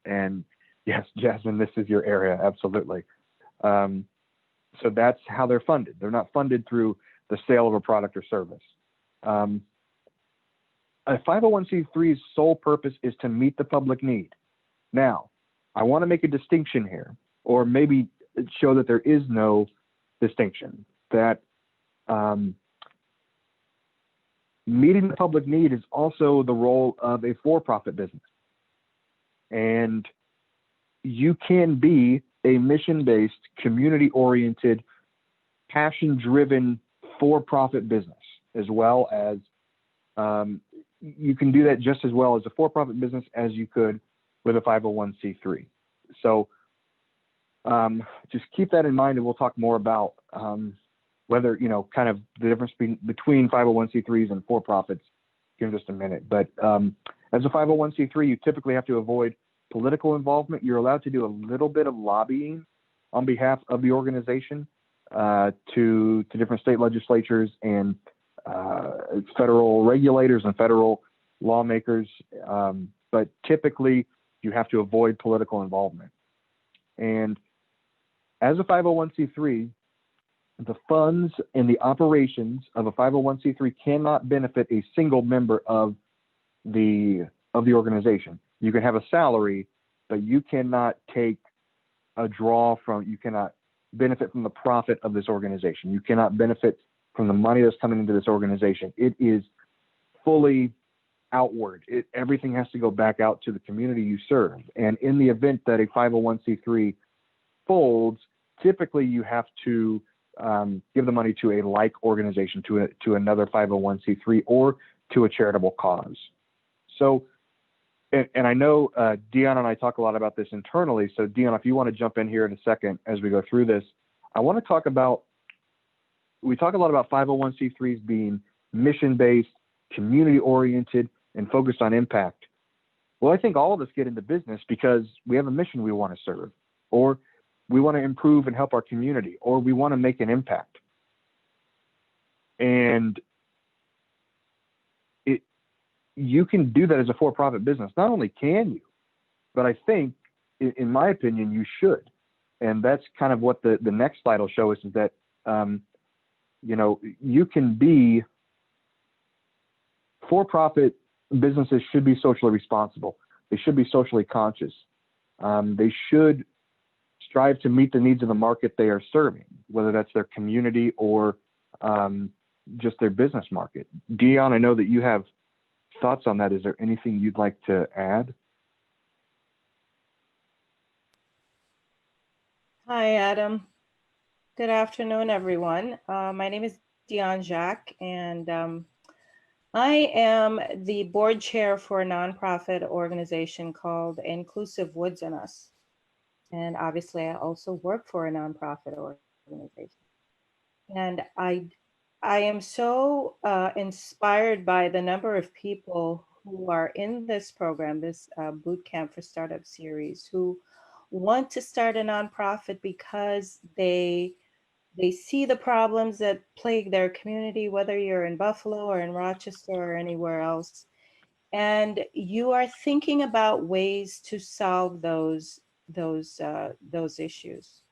S1: And yes, Jasmine, this is your area. Absolutely. So that's how they're funded. They're not funded through the sale of a product or service. A 501c3's sole purpose is to meet the public need. Now, I want to make a distinction here, or maybe show that there is no distinction, that meeting the public need is also the role of a for-profit business. And you can be a mission-based, community-oriented, passion-driven, for-profit business, as well as you can do that just as well as a for-profit business as you could with a 501c3. So just keep that in mind, and we'll talk more about whether, kind of the difference between 501c3s and for-profits here in just a minute. But as a 501c3, you typically have to avoid political involvement. You're allowed to do a little bit of lobbying on behalf of the organization to different state legislatures and federal regulators and federal lawmakers. But typically, you have to avoid political involvement. And as a 501c3, the funds and the operations of a 501c3 cannot benefit a single member of the organization. You can have a salary, but you cannot take a draw from, you cannot benefit from the profit of this organization. You cannot benefit from the money that's coming into this organization. It is fully outward. Everything has to go back out to the community you serve. And in the event that a 501c3 folds, typically you have to give the money to a like organization, to another 501c3 or to a charitable cause. So, and I know Dion and I talk a lot about this internally. So Dion, if you want to jump in here in a second as we go through this, I want to talk about, we talk a lot about 501c3s being mission-based, community-oriented, and focused on impact. Well, I think all of us get into business because we have a mission we want to serve, or we want to improve and help our community, or we want to make an impact. And you can do that as a for-profit business. Not only can you, but I think, in my opinion, you should. And that's kind of what the next slide will show us, is that, you know, you can be, for-profit businesses should be socially responsible. They should be socially conscious. They should strive to meet the needs of the market they are serving, whether that's their community or just their business market. Dion, I know that you have thoughts on that. Is there anything you'd like to add?
S9: Hi, Adam. Good afternoon, everyone. My name is Dion Jacques, and I am the board chair for a nonprofit organization called Inclusive Woods and Us. And obviously, I also work for a nonprofit organization. And I am so inspired by the number of people who are in this program, this Bootcamp for Startup series, who want to start a nonprofit because they see the problems that plague their community, whether you're in Buffalo or in Rochester or anywhere else, and you are thinking about ways to solve those issues.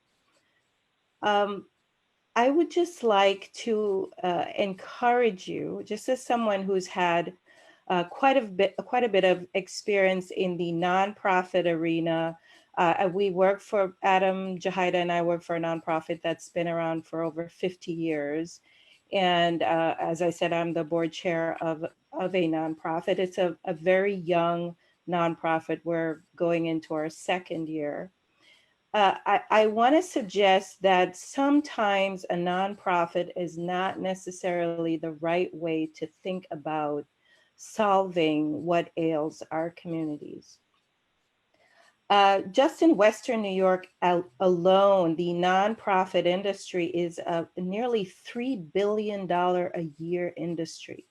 S9: I would just like to encourage you, just as someone who's had quite a bit of experience in the nonprofit arena. We work for, Adam Jahida and I work for a nonprofit that's been around for over 50 years. And as I said, I'm the board chair of a nonprofit. It's a very young nonprofit. We're going into our second year. I want to suggest that sometimes a nonprofit is not necessarily the right way to think about solving what ails our communities. Just in Western New York alone, the nonprofit industry is a nearly $3 billion a year industry.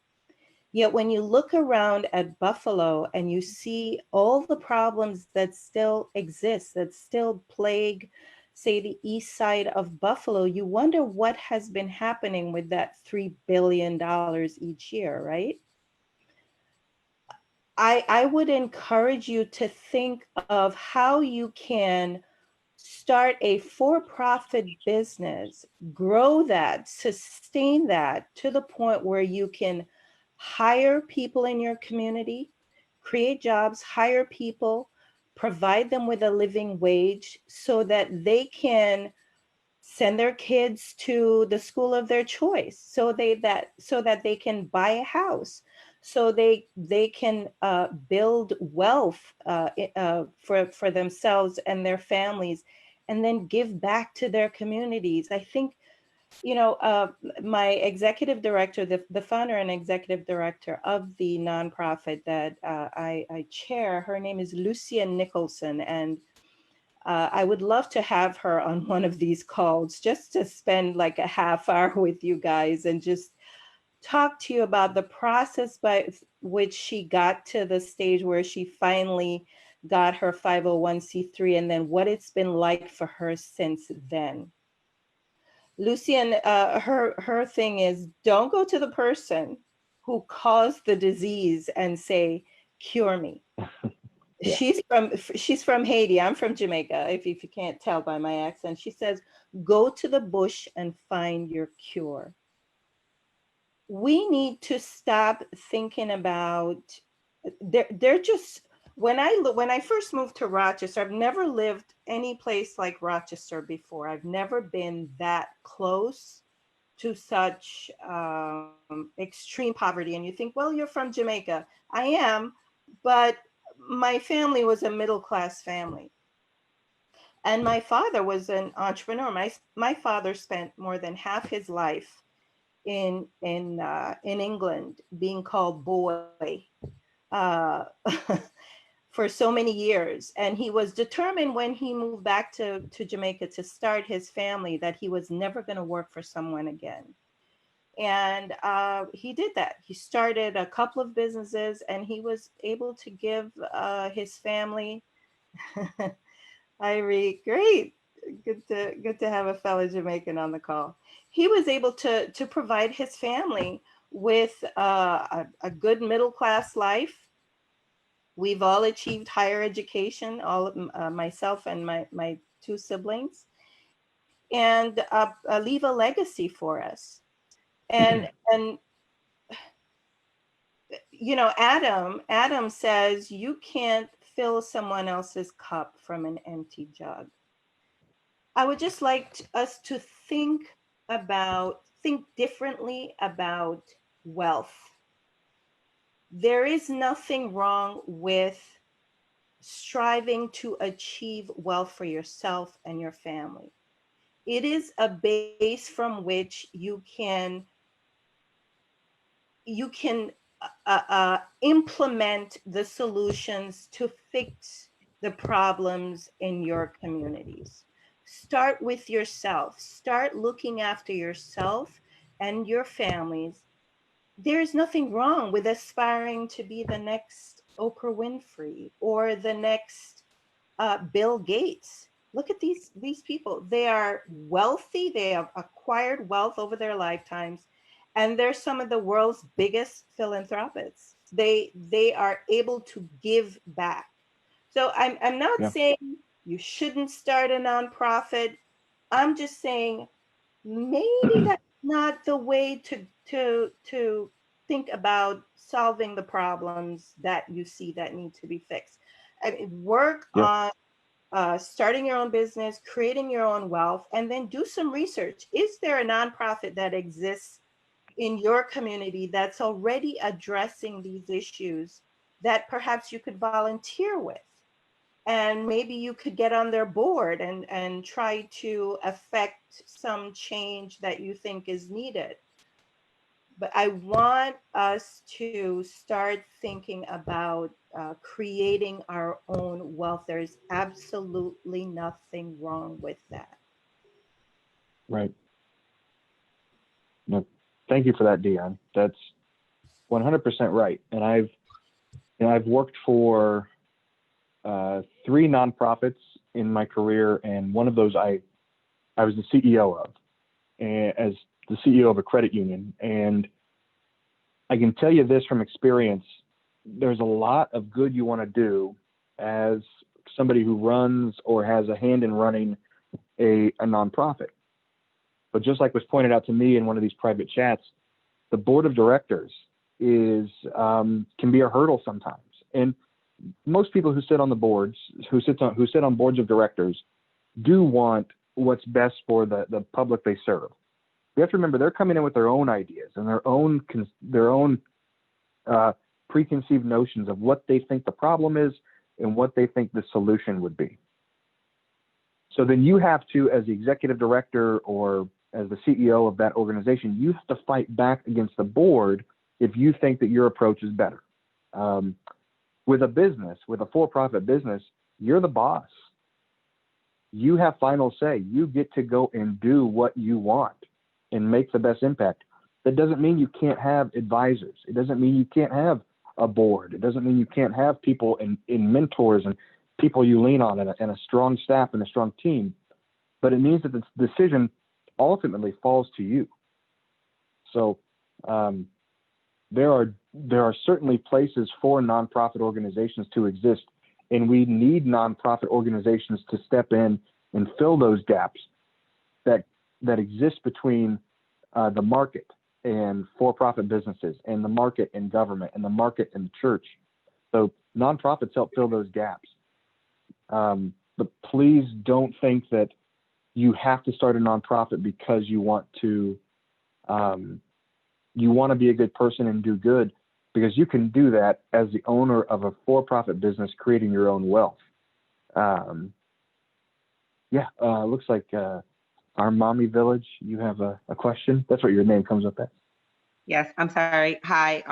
S9: Yet when you look around at Buffalo and you see all the problems that still exist, that still plague, say, the east side of Buffalo, you wonder what has been happening with that $3 billion each year, right? I would encourage you to think of how you can start a for-profit business, grow that, sustain that to the point where you can hire people in your community, create jobs, hire people, provide them with a living wage so that they can send their kids to the school of their choice, so that they can buy a house, so they can build wealth for themselves and their families, and then give back to their communities. I think, you know, my executive director, the founder and executive director of the nonprofit that I chair, her name is Lucia Nicholson, and I would love to have her on one of these calls just to spend like a half hour with you guys and just talk to you about the process by which she got to the stage where she finally got her 501c3, and then what it's been like for her since then. Lucian, her thing is, don't go to the person who caused the disease and say, cure me. Yeah. She's from Haiti. I'm from Jamaica, if you can't tell by my accent. She says, go to the bush and find your cure. We need to stop thinking about, they're just, when I first moved to Rochester, I've never lived any place like Rochester before. I've never been that close to such extreme poverty. And you think, well, you're from Jamaica. I am, but my family was a middle-class family. And my father was an entrepreneur. My father spent more than half his life in England being called boy for so many years. And he was determined when he moved back to Jamaica to start his family that he was never going to work for someone again. And he did that. He started a couple of businesses, and he was able to give his family, Irie, great. Good to have a fellow Jamaican on the call. He was able to provide his family with a good middle class life. We've all achieved higher education, all of myself and my two siblings, and leave a legacy for us. And you know, Adam says you can't fill someone else's cup from an empty jug. I would just like us to think differently about wealth. There is nothing wrong with striving to achieve wealth for yourself and your family. It is a base from which you can implement the solutions to fix the problems in your communities. Start with yourself. Start looking after yourself and your families. There's nothing wrong with aspiring to be the next Oprah Winfrey or the next Bill Gates. Look at these people. They are wealthy. They have acquired wealth over their lifetimes, and they're some of the world's biggest philanthropists. They are able to give back. So I'm not saying you shouldn't start a nonprofit. I'm just saying maybe that's not the way to think about solving the problems that you see that need to be fixed. I mean, work on starting your own business, creating your own wealth, and then do some research. Is there a nonprofit that exists in your community that's already addressing these issues that perhaps you could volunteer with? And maybe you could get on their board and try to affect some change that you think is needed. But I want us to start thinking about creating our own wealth. There's absolutely nothing wrong with that.
S1: Right. No, thank you for that, Dion. That's 100% right. And I've worked for 3 nonprofits in my career, and one of those I was the CEO of, as the CEO of a credit union. And I can tell you this from experience, there's a lot of good you want to do as somebody who runs or has a hand in running a nonprofit. But just like was pointed out to me in one of these private chats, the board of directors can be a hurdle sometimes. And most people who sit on the boards, who sit on boards of directors, do want what's best for the public they serve. You have to remember they're coming in with their own ideas and their own preconceived notions of what they think the problem is and what they think the solution would be. So then you have to, as the executive director or as the CEO of that organization, you have to fight back against the board if you think that your approach is better. With a business, with a for-profit business, you're the boss. You have final say. You get to go and do what you want and make the best impact. That doesn't mean you can't have advisors. It doesn't mean you can't have a board. It doesn't mean you can't have people and mentors and people you lean on and a strong staff and a strong team. But it means that the decision ultimately falls to you. So there are certainly places for nonprofit organizations to exist, and we need nonprofit organizations to step in and fill those gaps that exist between the market and for-profit businesses, and the market and government, and the market and the church. So nonprofits help fill those gaps. But please don't think that you have to start a nonprofit because you want to be a good person and do good, because you can do that as the owner of a for-profit business, creating your own wealth. Looks like our Mommy Village, you have a question. That's what your name comes up as.
S5: Yes, I'm sorry. Hi.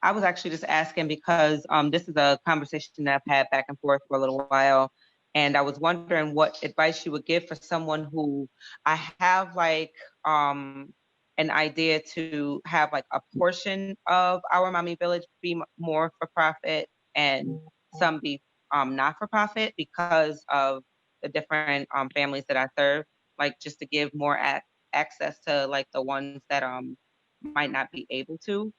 S5: I was actually just asking because this is a conversation that I've had back and forth for a little while. And I was wondering what advice you would give for someone who I have an idea to have like a portion of our Mommy Village be more for profit and some be not for profit because of the different families that I serve, like just to give more access to like the ones that might not be able to.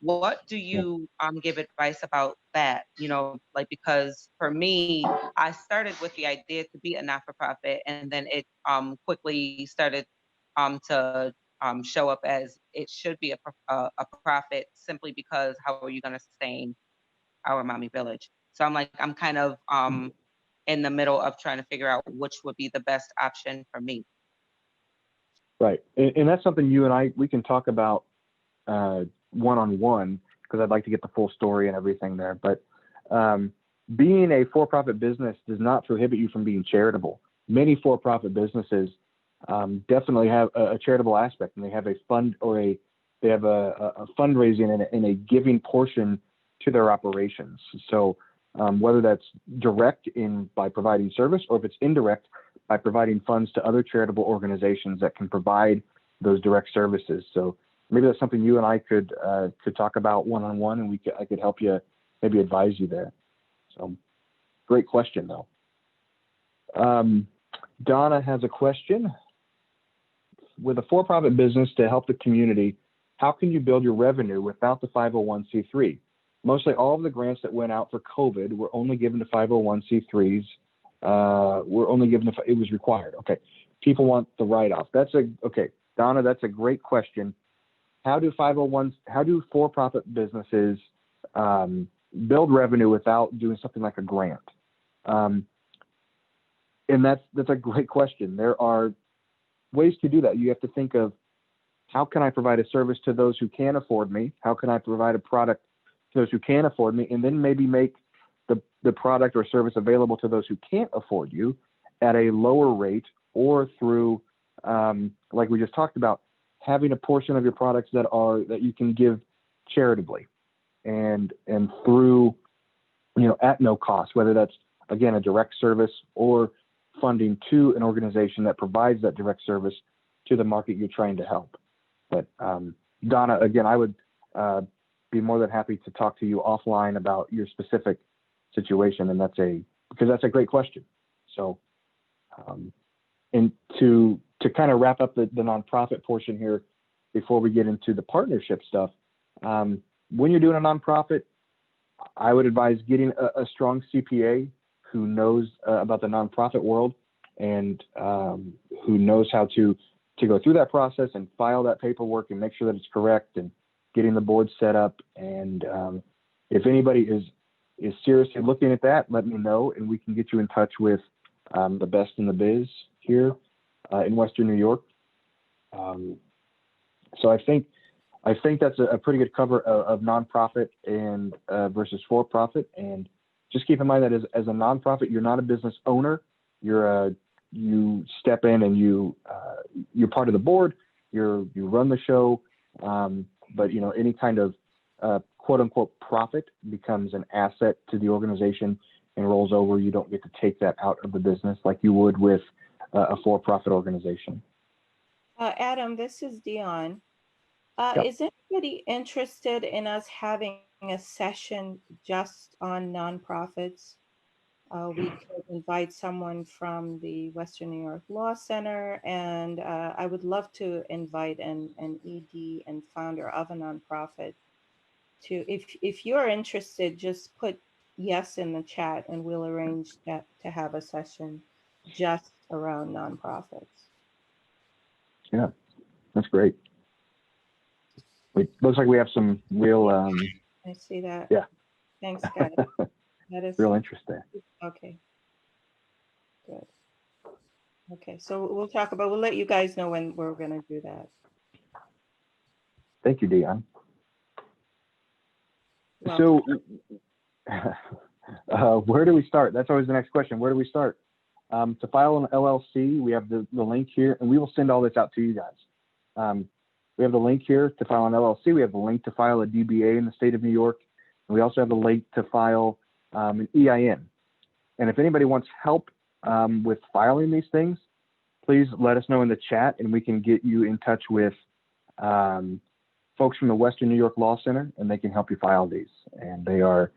S5: What do you give advice about that? You know, like, because for me, I started with the idea to be a not-for-profit, and then it quickly started to show up as it should be a profit, simply because how are you going to sustain our mommy village? So I'm kind of in the middle of trying to figure out which would be the best option for me.
S1: Right. And that's something you and I, we can talk about one-on-one, because I'd like to get the full story and everything there. But being a for-profit business does not prohibit you from being charitable. Many for-profit businesses definitely have a charitable aspect, and they have a fund or they have a fundraising and a giving portion to their operations. So whether that's direct by providing service, or if it's indirect by providing funds to other charitable organizations that can provide those direct services. So maybe that's something you and I could talk about one-on-one, and I could help you, maybe advise you there. So great question though. Donna has a question. With a for-profit business to help the community, how can you build your revenue without the 501c3? Mostly all of the grants that went out for COVID were only given to 501c3s. It was required. Okay. People want the write-off. Okay, Donna, that's a great question. How do for-profit businesses build revenue without doing something like a grant? And that's a great question. There are ways to do that. You have to think of, how can I provide a service to those who can afford me? How can I provide a product to those who can afford me? And then maybe make the product or service available to those who can't afford you at a lower rate, or through, like we just talked about, having a portion of your products that you can give charitably, and through, at no cost, whether that's, again, a direct service or funding to an organization that provides that direct service to the market you're trying to help. But Donna, again, I would be more than happy to talk to you offline about your specific situation, and because that's a great question. So, and to kind of wrap up the nonprofit portion here before we get into the partnership stuff, when you're doing a nonprofit, I would advise getting a strong CPA who knows about the nonprofit world, and who knows how to go through that process and file that paperwork and make sure that it's correct, and getting the board set up. And if anybody is seriously looking at that, let me know, and we can get you in touch with the best in the biz here in Western New York. So I think that's a pretty good cover of nonprofit and versus for-profit. And just keep in mind that as a nonprofit, you're not a business owner. You step in and you're part of the board. You run the show, but any kind of quote unquote profit becomes an asset to the organization and rolls over. You don't get to take that out of the business like you would with a for-profit organization.
S9: Adam, this is Dion.
S1: Yep.
S9: Is anybody interested in us having a session just on nonprofits? We could invite someone from the Western New York Law Center, and I would love to invite an ED and founder of a nonprofit to, if you're interested, just put yes in the chat, and we'll arrange that to have a session just around nonprofits.
S1: Yeah, that's great. It looks like we have some real.
S9: I see that.
S1: Yeah.
S9: Thanks, guys. That is
S1: real interest there.
S9: Okay. Good. Okay, so we'll let you guys know when we're going to do that.
S1: Thank you, Dion.
S9: Well,
S1: so where do we start? That's always the next question. Where do we start? To file an LLC, we have the link here, and we will send all this out to you guys. We have the link here to file an LLC. We have the link to file a DBA in the state of New York. And we also have the link to file an EIN. And if anybody wants help with filing these things, please let us know in the chat, and we can get you in touch with folks from the Western New York Law Center, and they can help you file these. And they are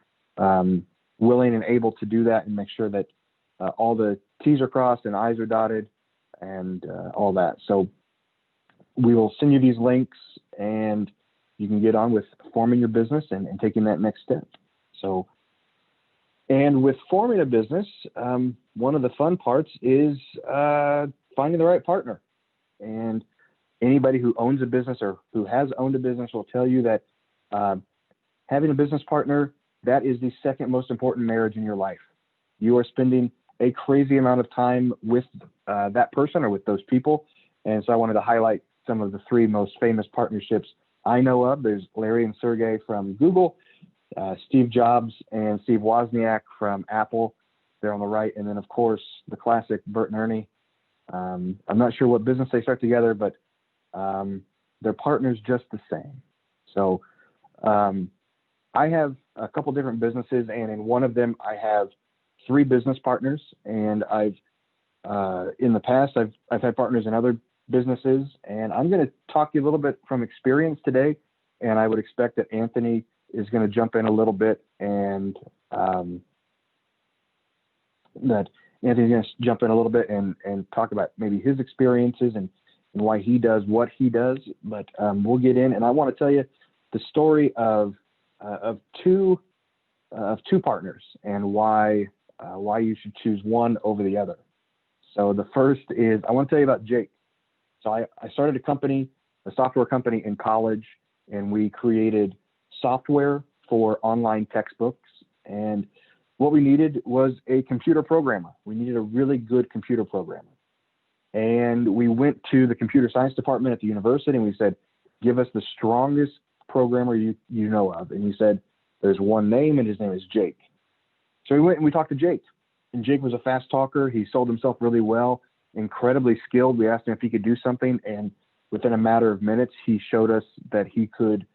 S1: willing and able to do that and make sure that all the T's are crossed and I's are dotted and all that. So we will send you these links and you can get on with forming your business and taking that next step. So, and with forming a business, one of the fun parts is finding the right partner. And anybody who owns a business or who has owned a business will tell you that having a business partner, that is the second most important marriage in your life. You are spending a crazy amount of time with that person or with those people. And so I wanted to highlight some of the three most famous partnerships I know of. There's Larry and Sergey from Google, Steve Jobs and Steve Wozniak from Apple. They're on the right. And then, of course, the classic Bert and Ernie. I'm not sure what business they start together, but they're partners just the same. So I have a couple different businesses, and in one of them, I have 3 business partners. And I've in the past, I've had partners in other businesses, and I'm going to talk to you a little bit from experience today. And I would expect that Anthony is going to jump in a little bit, and and talk about maybe his experiences and why he does what he does. But we'll get in, and I want to tell you the story of two partners and why you should choose one over the other. So the first is, I want to tell you about Jake. So I started a software company in college, and we created software for online textbooks. And what we needed was a computer programmer. We needed a really good computer programmer. And we went to the computer science department at the university, and we said, give us the strongest programmer you know of. And he said, there's one name, and his name is Jake. So we went and we talked to Jake. And Jake was a fast talker. He sold himself really well, incredibly skilled. We asked him if he could do something, and within a matter of minutes, he showed us that he could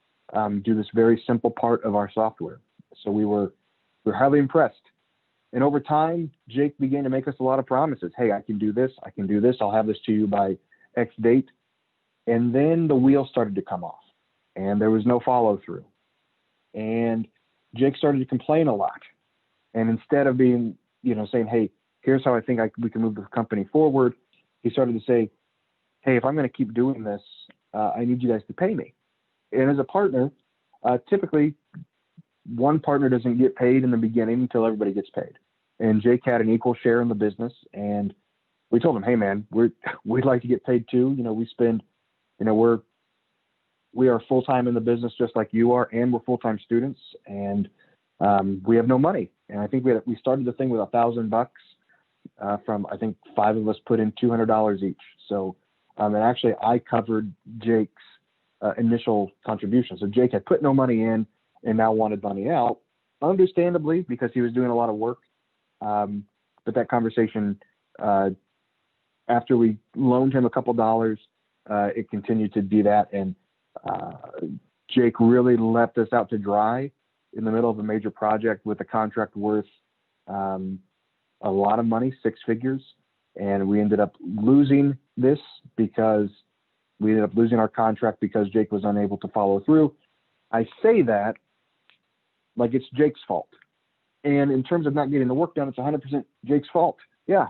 S1: do this very simple part of our software. So we were highly impressed. And over time, Jake began to make us a lot of promises. Hey, I can do this. I can do this. I'll have this to you by X date. And then the wheels started to come off, and there was no follow through. And Jake started to complain a lot. And instead of being, saying, hey, here's how I think we can move the company forward, he started to say, hey, if I'm going to keep doing this, I need you guys to pay me. And as a partner, typically one partner doesn't get paid in the beginning until everybody gets paid. And Jake had an equal share in the business, and we told him, hey man, we'd like to get paid too. We spend, we are full-time in the business just like you are, and we're full-time students, and we have no money. And I think we started the thing with $1,000 from, I think 5 of us put in $200 each. So, and actually I covered Jake's initial contribution. So Jake had put no money in and now wanted money out, understandably, because he was doing a lot of work. But that conversation, after we loaned him a couple dollars, it continued to be that. And Jake really left us out to dry in the middle of a major project with a contract worth a lot of money, 6 figures. And we ended up losing this because we ended up losing our contract because Jake was unable to follow through. I say that like it's Jake's fault. And in terms of not getting the work done, it's 100% Jake's fault. Yeah.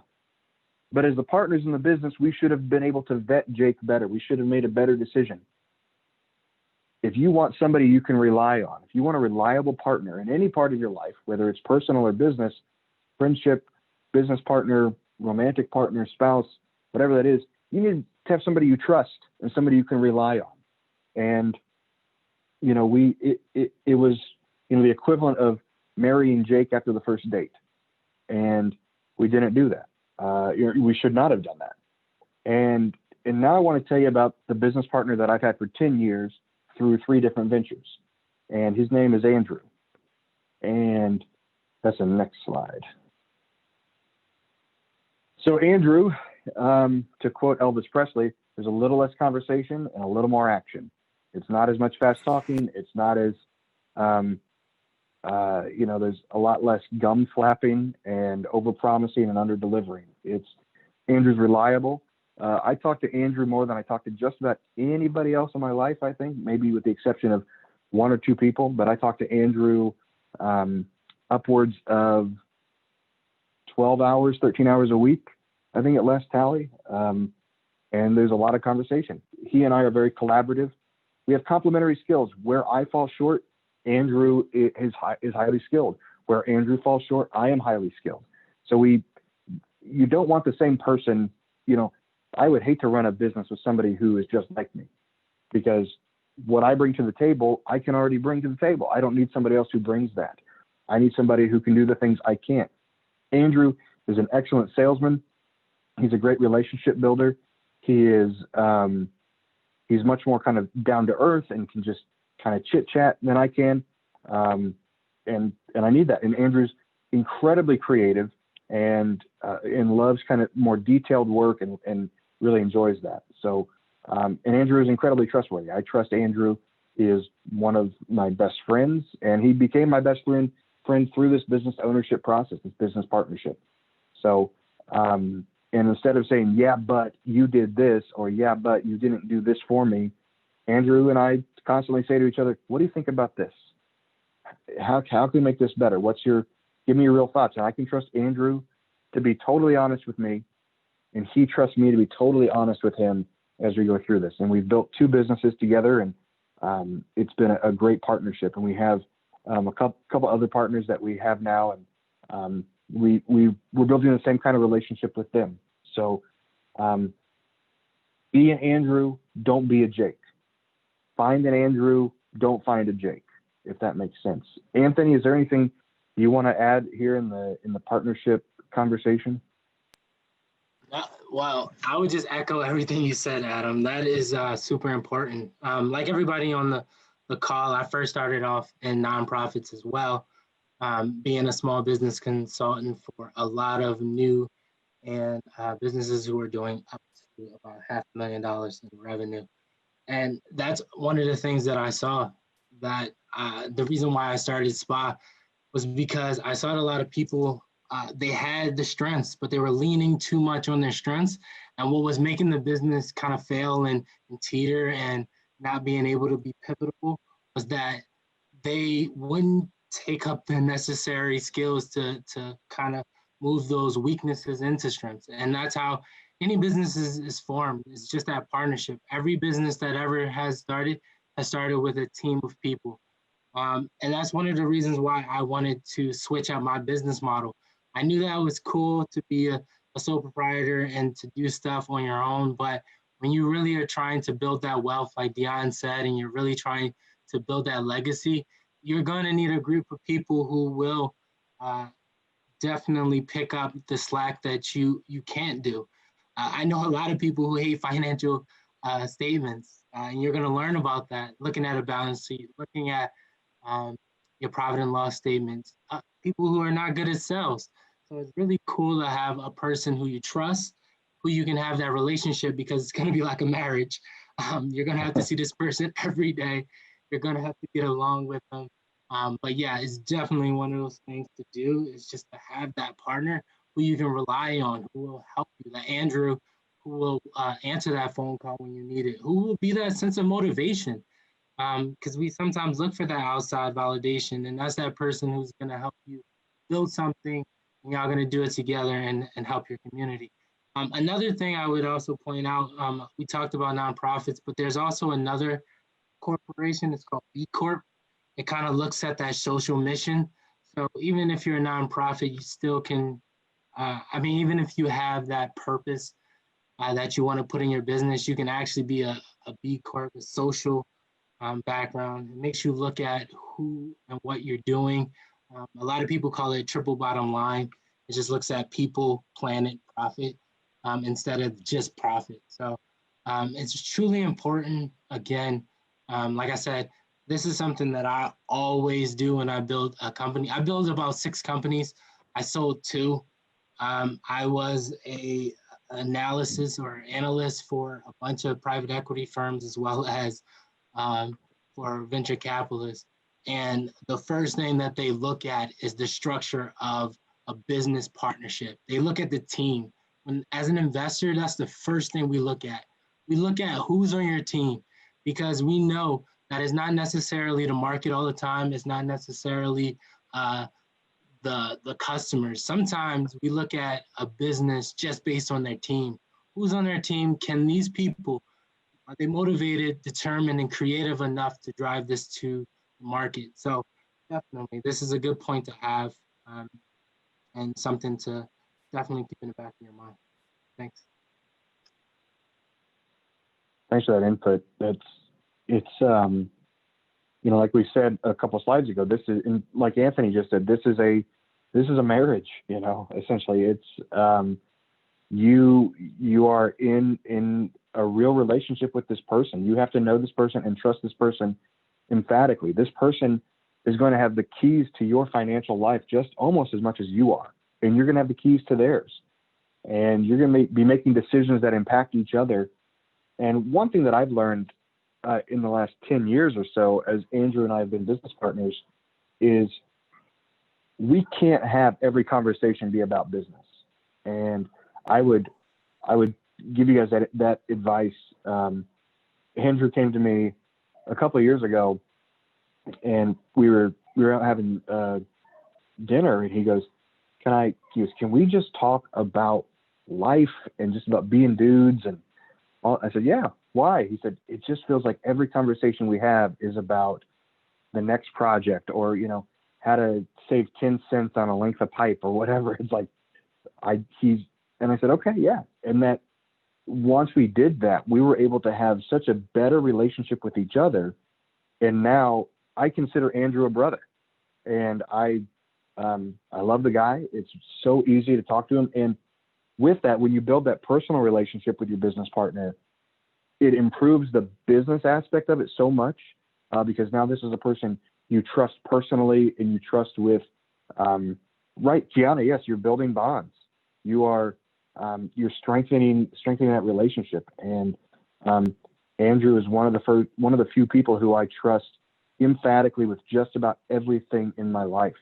S1: But as the partners in the business, we should have been able to vet Jake better. We should have made a better decision. If you want somebody you can rely on, if you want a reliable partner in any part of your life, whether it's personal or business, friendship, business partner, romantic partner, spouse, whatever that is, you need to have somebody you trust and somebody you can rely on. And, it was, the equivalent of marrying Jake after the first date. And we didn't do that. We should not have done that. And now I want to tell you about the business partner that I've had for 10 years through 3 different ventures. And his name is Andrew. And that's the next slide. So Andrew, to quote Elvis Presley, there's a little less conversation and a little more action. It's not as much fast talking. It's not as, there's a lot less gum flapping and over promising and under delivering. Andrew's reliable. I talk to Andrew more than I talk to just about anybody else in my life, I think, maybe with the exception of 1 or 2 people. But I talk to Andrew upwards of 12 hours, 13 hours a week, I think at last tally. And there's a lot of conversation. He and I are very collaborative. we have complementary skills. Where I fall short, Andrew is highly skilled. Where Andrew falls short, I am highly skilled. So you don't want the same person. You know, I would hate to run a business with somebody who is just like me, because what I bring to the table, I can already bring to the table. I don't need somebody else who brings that. I need somebody who can do the things I can't. Andrew is an excellent salesman. He's a great relationship builder. He is, he's much more kind of down to earth and can just kind of chit chat than I can. And I need that. And Andrew's incredibly creative and loves kind of more detailed work and really enjoys that. So, and Andrew is incredibly trustworthy. I trust Andrew. He is one of my best friends, and he became my best friend through this business ownership process, this business partnership. So, and instead of saying, yeah, but you did this, or yeah, but you didn't do this for me, Andrew and I constantly say to each other, what do you think about this? How can we make this better? Give me your real thoughts. And I can trust Andrew to be totally honest with me, and he trusts me to be totally honest with him as we go through this. And we've built 2 businesses together, and it's been a great partnership. And we have a couple other partners that we have now, and we're building the same kind of relationship with them. So be an Andrew, don't be a Jake. Find an Andrew, don't find a Jake, if that makes sense. Anthony, is there anything you want to add here in the partnership conversation?
S2: Well, I would just echo everything you said, Adam. That is super important. Like everybody on the call, I first started off in nonprofits as well, being a small business consultant for a lot of new and businesses who are doing up to about $500,000 in revenue. And that's one of the things that I saw, that the reason why I started SPA was because I saw a lot of people, they had the strengths, but they were leaning too much on their strengths. And what was making the business kind of fail and teeter and not being able to be pivotal was that they wouldn't take up the necessary skills to kind of move those weaknesses into strengths. And that's how any business is formed. It's just that partnership. Every business that ever has started with a team of people. And that's one of the reasons why I wanted to switch out my business model. I knew that it was cool to be a sole proprietor and to do stuff on your own, but when you really are trying to build that wealth, like Dion said, and you're really trying to build that legacy, you're going to need a group of people who will definitely pick up the slack that you can't do. I know a lot of people who hate financial statements, and you're going to learn about that, looking at a balance sheet, looking at your profit and loss statements, people who are not good at sales. So it's really cool to have a person who you trust, who you can have that relationship, because it's going to be like a marriage. You're going to have to see this person every day. You're going to have to get along with them. But yeah, it's definitely one of those things to do, is just to have that partner who you can rely on, who will help you, that Andrew, who will answer that phone call when you need it, who will be that sense of motivation. Because we sometimes look for that outside validation, and that's that person who's going to help you build something, and y'all going to do it together and help your community. Another thing I would also point out, we talked about nonprofits, but there's also another corporation. It's called Ecorp. It kind of looks at that social mission. So even if you're a nonprofit, you still can, even if you have that purpose that you want to put in your business, you can actually be a B Corp, a social background. It makes you look at who and what you're doing. A lot of people call it triple bottom line. It just looks at people, planet, profit, instead of just profit. So it's truly important. Again, like I said, this is something that I always do when I build a company. I built about 6 companies. I sold 2. I was a analysis or analyst for a bunch of private equity firms, as well as for venture capitalists. And the first thing that they look at is the structure of a business partnership. They look at the team. As an investor, that's the first thing we look at. We look at who's on your team, because we know that it's not necessarily the market all the time. It's not necessarily the customers. Sometimes we look at a business just based on their team. Who's on their team? Can these people Are they motivated, determined, and creative enough to drive this to market? So definitely, this is a good point to have, and something to definitely keep in the back of your mind. Thanks.
S1: Thanks for that input. It's you know, like we said a couple slides ago, this is, and like Anthony just said, this is a marriage. You know, essentially, it's you are in a real relationship with this person. You have to know this person and trust this person emphatically. This person is going to have the keys to your financial life just almost as much as you are, and you're going to have the keys to theirs, and you're going to be making decisions that impact each other. And one thing that I've learned in the last 10 years or so, as Andrew and I have been business partners, is we can't have every conversation be about business. And I would give you guys that advice. Andrew came to me a couple of years ago, and we were out having dinner, and he goes, can we just talk about life and just about being dudes? And I said, yeah. Why? He said, it just feels like every conversation we have is about the next project, or, you know, how to save 10 cents on a length of pipe or whatever. It's like, and I said, okay, yeah. And that once we did that, we were able to have such a better relationship with each other. And now I consider Andrew a brother, and I love the guy. It's so easy to talk to him. And with that, when you build that personal relationship with your business partner, it improves the business aspect of it so much, because now this is a person you trust personally and you trust with, right, Gianna, yes, you're building bonds. You are, you're strengthening that relationship. And Andrew is one of the few people who I trust emphatically with just about everything in my life.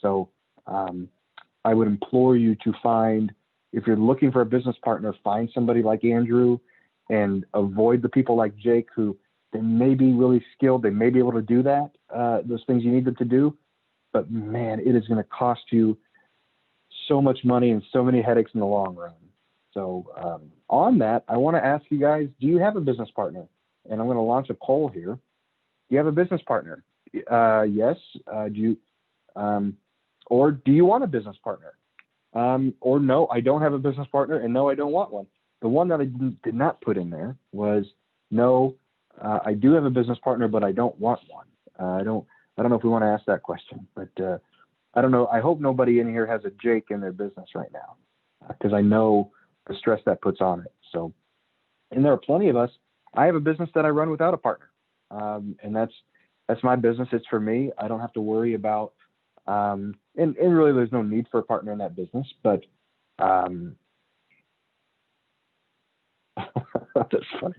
S1: So I would implore you to find, if you're looking for a business partner, find somebody like Andrew, and avoid the people like Jake, who they may be really skilled. They may be able to do that, those things you need them to do. But man, it is going to cost you so much money and so many headaches in the long run. So on that, I want to ask you guys, do you have a business partner? And I'm going to launch a poll here. Do you have a business partner? Yes. Do you, or do you want a business partner? Or no, I don't have a business partner, and no, I don't want one. The one that I did not put in there was, no, I do have a business partner, but I don't want one. I don't know if we want to ask that question, but I don't know. I hope nobody in here has a Jake in their business right now, because I know the stress that puts on it. So, and there are plenty of us. I have a business that I run without a partner, and that's my business. It's for me. I don't have to worry about, and really there's no need for a partner in that business, but that's funny.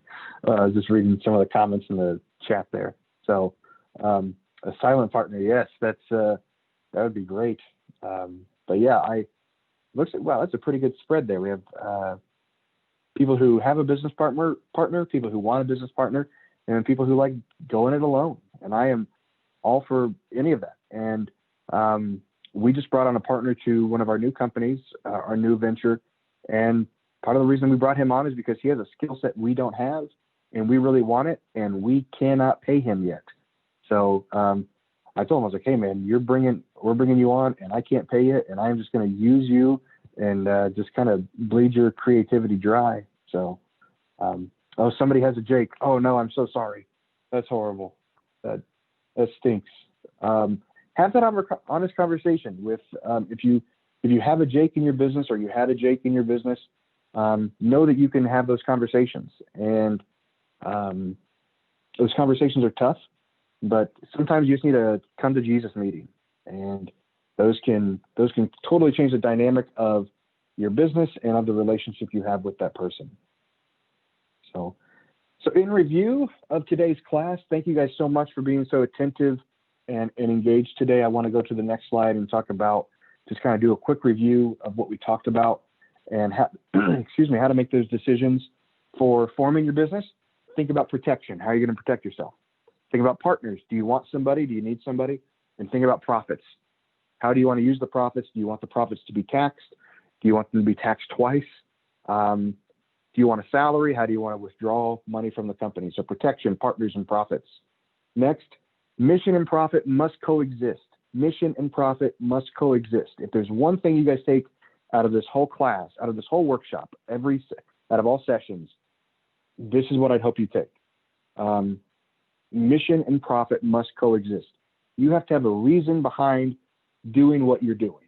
S1: I was just reading some of the comments in the chat there. So a silent partner, yes, that would be great. But yeah, wow, that's a pretty good spread there. We have people who have a business partner, people who want a business partner, and people who like going it alone. And I am all for any of that. And we just brought on a partner to one of our new companies, our new venture. And part of the reason we brought him on is because he has a skill set we don't have, and we really want it, and we cannot pay him yet. So I told him, I was like, hey man, we're bringing you on, and I can't pay you, and I'm just going to use you and just kind of bleed your creativity dry. So, oh, somebody has a Jake. Oh no, I'm so sorry. That's horrible. That stinks. Have that honest conversation with, if you have a Jake in your business, or you had a Jake in your business, know that you can have those conversations. And those conversations are tough, but sometimes you just need a come to Jesus meeting, and those can totally change the dynamic of your business and of the relationship you have with that person. So in review of today's class, thank you guys so much for being so attentive and engaged today. I want to go to the next slide and talk about, just kind of do a quick review of what we talked about, and how to make those decisions for forming your business. Think about protection. How are you going to protect yourself? Think about partners. Do you want somebody? Do you need somebody? And think about profits. How do you want to use the profits? Do you want the profits to be taxed? Do you want them to be taxed twice? Do you want a salary? How do you want to withdraw money from the company? So protection, partners, and profits. Next, mission and profit must coexist. Mission and profit must coexist. If there's one thing you guys take out of this whole class, out of this whole workshop, out of all sessions, this is what I'd hope you take. Mission and profit must coexist. You have to have a reason behind doing what you're doing.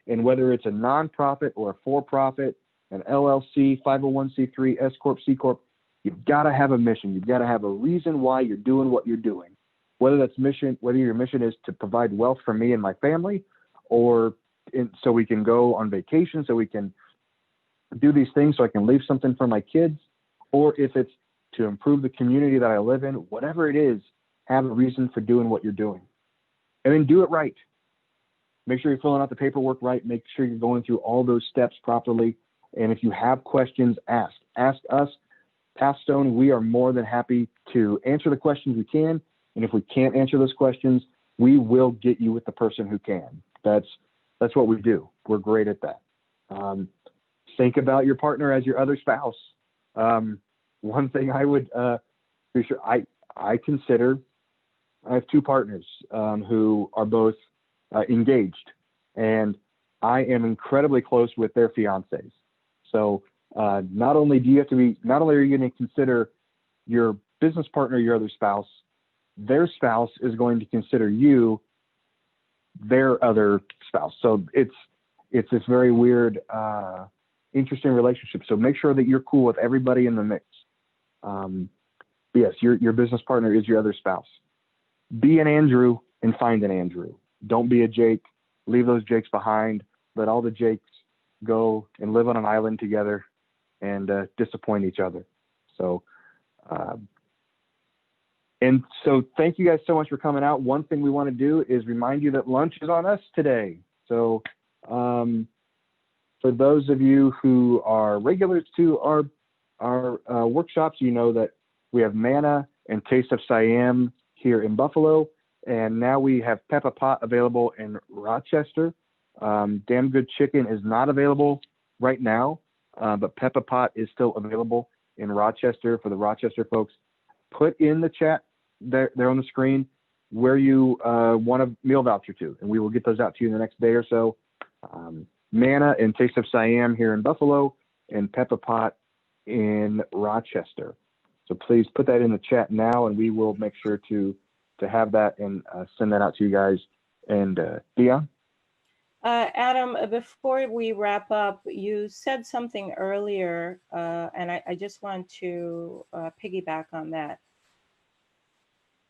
S1: And whether it's a nonprofit or a for-profit, an LLC, 501c3, S Corp, C Corp, you've got to have a mission. You've got to have a reason why you're doing what you're doing. Whether your mission is to provide wealth for me and my family, or so we can go on vacation, so we can do these things, so I can leave something for my kids, or if it's to improve the community that I live in, whatever it is, have a reason for doing what you're doing. And then do it right. Make sure you're filling out the paperwork right. Make sure you're going through all those steps properly. And if you have questions, ask. Ask us, Path Stone. We are more than happy to answer the questions we can. And if we can't answer those questions, we will get you with the person who can. That's what we do. We're great at that. Think about your partner as your other spouse. One thing I would be sure, I have two partners who are both engaged, and I am incredibly close with their fiancés. So not only are you going to consider your business partner your other spouse, their spouse is going to consider you their other spouse. So it's this very weird, interesting relationship. So make sure that you're cool with everybody in the mix. Yes, your business partner is your other spouse. Be an Andrew and find an Andrew. Don't be a Jake. Leave those Jakes behind. Let all the Jakes go and live on an island together and disappoint each other. So, and so thank you guys so much for coming out. One thing we want to do is remind you that lunch is on us today. So for those of you who are regulars to our workshops, you know that we have Manna and Taste of Siam here in Buffalo. And now we have Peppa Pot available in Rochester. Damn Good Chicken is not available right now, but Peppa Pot is still available in Rochester for the Rochester folks. Put in the chat there on the screen where you want a meal voucher to, and we will get those out to you in the next day or so. Manna and Taste of Siam here in Buffalo, and Peppa Pot in Rochester. So please put that in the chat now, and we will make sure to have that and send that out to you guys. And Dion?
S9: Adam, before we wrap up, you said something earlier, and I just want to piggyback on that.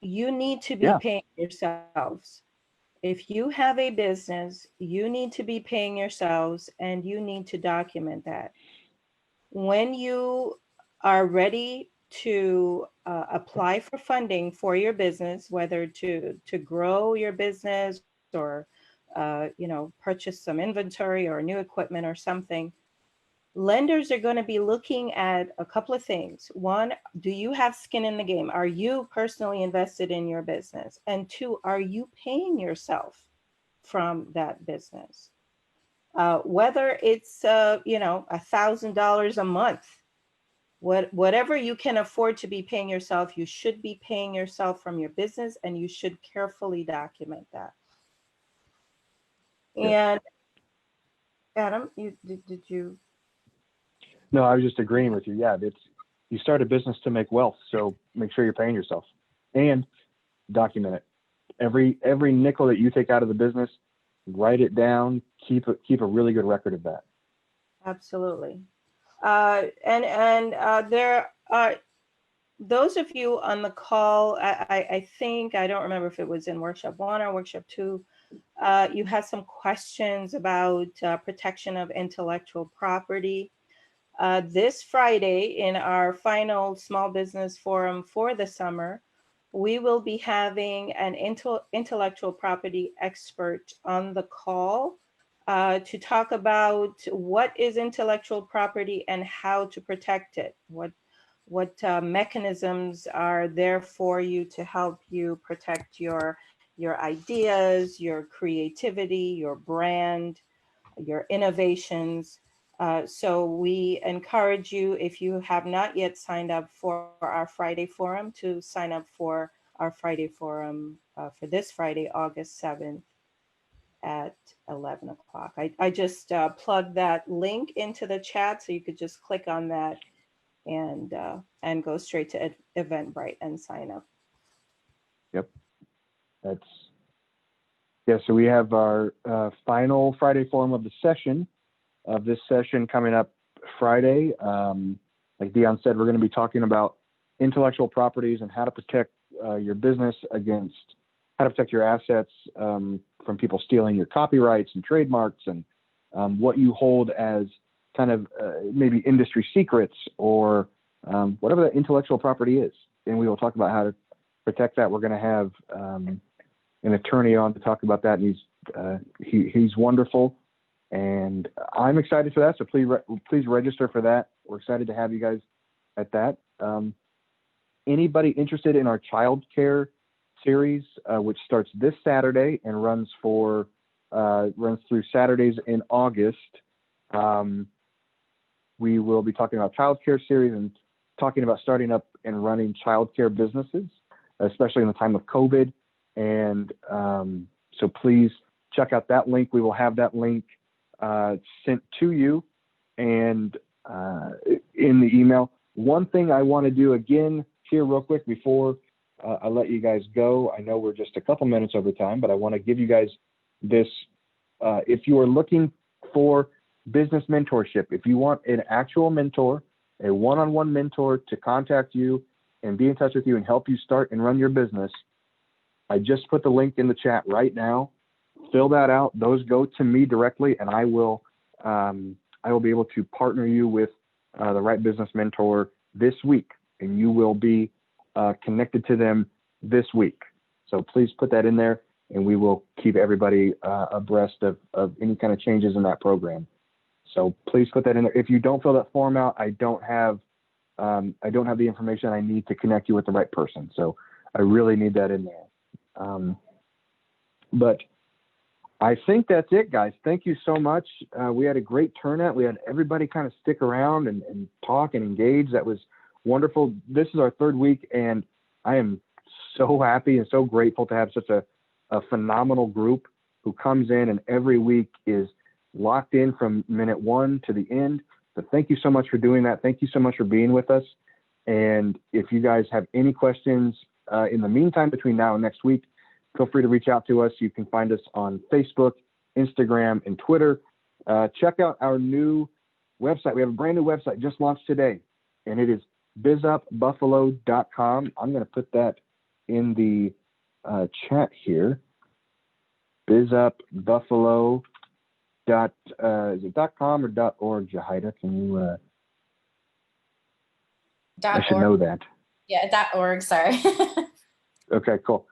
S9: You need to be paying yourselves. If you have a business, you need to be paying yourselves, and you need to document that. When you are ready to apply for funding for your business, whether to grow your business or purchase some inventory or new equipment or something, lenders are going to be looking at a couple of things. One, do you have skin in the game? Are you personally invested in your business? And two, are you paying yourself from that business? Whether it's $1,000 a month, whatever you can afford to be paying yourself, you should be paying yourself from your business, and you should carefully document that. And Adam, did you?
S1: No, I was just agreeing with you. Yeah, you start a business to make wealth, so make sure you're paying yourself and document it. Every nickel that you take out of the business, write it down. Keep a really good record of that.
S9: Absolutely. There are those of you on the call. I think, I don't remember if it was in workshop 1 or workshop 2. You had some questions about protection of intellectual property. This Friday, in our final small business forum for the summer, we will be having an intellectual property expert on the call to talk about what is intellectual property and how to protect it. What mechanisms are there for you to help you protect your ideas, your creativity, your brand, your innovations. So we encourage you, if you have not yet signed up for our Friday forum, to sign up for our Friday forum for this Friday, August 7th at 11 o'clock. I just plugged that link into the chat, so you could just click on that and go straight to Eventbrite and sign up.
S1: Yep. So we have our final Friday forum of the session, this session coming up Friday. Like Dion said, we're going to be talking about intellectual properties and how to protect your business against, how to protect your assets from people stealing your copyrights and trademarks, and what you hold as kind of maybe industry secrets or whatever that intellectual property is. And we will talk about how to protect that. We're going to have an attorney on to talk about that. And he's wonderful, and I'm excited for that. So please register for that. We're excited to have you guys at that. Anybody interested in our child care series, which starts this Saturday and runs through Saturdays in August. We will be talking about child care series and talking about starting up and running child care businesses, especially in the time of COVID. And so please check out that link. We will have that link sent to you and in the email. One thing I want to do again here real quick before I let you guys go. I know we're just a couple minutes over time, but I want to give you guys this. If you are looking for business mentorship, if you want an actual mentor, a one-on-one mentor to contact you and be in touch with you and help you start and run your business, I just put the link in the chat right now. Fill that out. Those go to me directly, and I will be able to partner you with the right business mentor this week, and you will be connected to them this week. So please put that in there, and we will keep everybody abreast of any kind of changes in that program. So please put that in there. If you don't fill that form out, I don't have the information I need to connect you with the right person. So I really need that in there. But I think that's it, guys. Thank you so much. We had a great turnout. We had everybody kind of stick around and talk and engage. That was wonderful. This is our third week, and I am so happy and so grateful to have such a phenomenal group who comes in and every week is locked in from minute one to the end. So thank you so much for doing that. Thank you so much for being with us. And if you guys have any questions in the meantime, between now and next week, feel free to reach out to us. You can find us on Facebook, Instagram, and Twitter. Check out our new website. We have a brand new website just launched today, and it is bizupbuffalo.com. I'm going to put that in the chat here. bizupbuffalo. Is it .com or .org, Jahida? Can you? I should know that.
S7: Yeah, .org. Sorry.
S1: Okay, cool.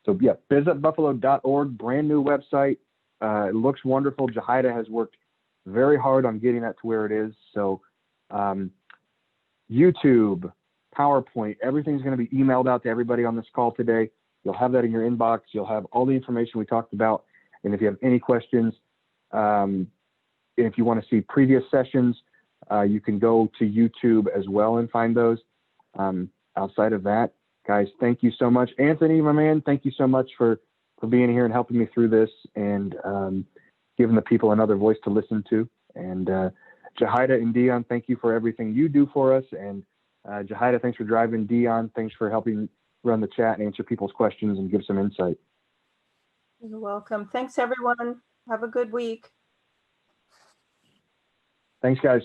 S1: So yeah, bizupbuffalo.org, brand new website. It looks wonderful. Jahida has worked very hard on getting that to where it is. So YouTube, PowerPoint, everything's going to be emailed out to everybody on this call today. You'll have that in your inbox. You'll have all the information we talked about. And if you have any questions, if you want to see previous sessions, you can go to YouTube as well and find those. Outside of that, guys, thank you so much. Anthony, my man, thank you so much for being here and helping me through this and giving the people another voice to listen to. And Jahida and Dion, thank you for everything you do for us. And Jahida, thanks for driving. Dion, thanks for helping run the chat and answer people's questions and give some insight.
S9: You're welcome. Thanks, everyone. Have a good week.
S1: Thanks, guys.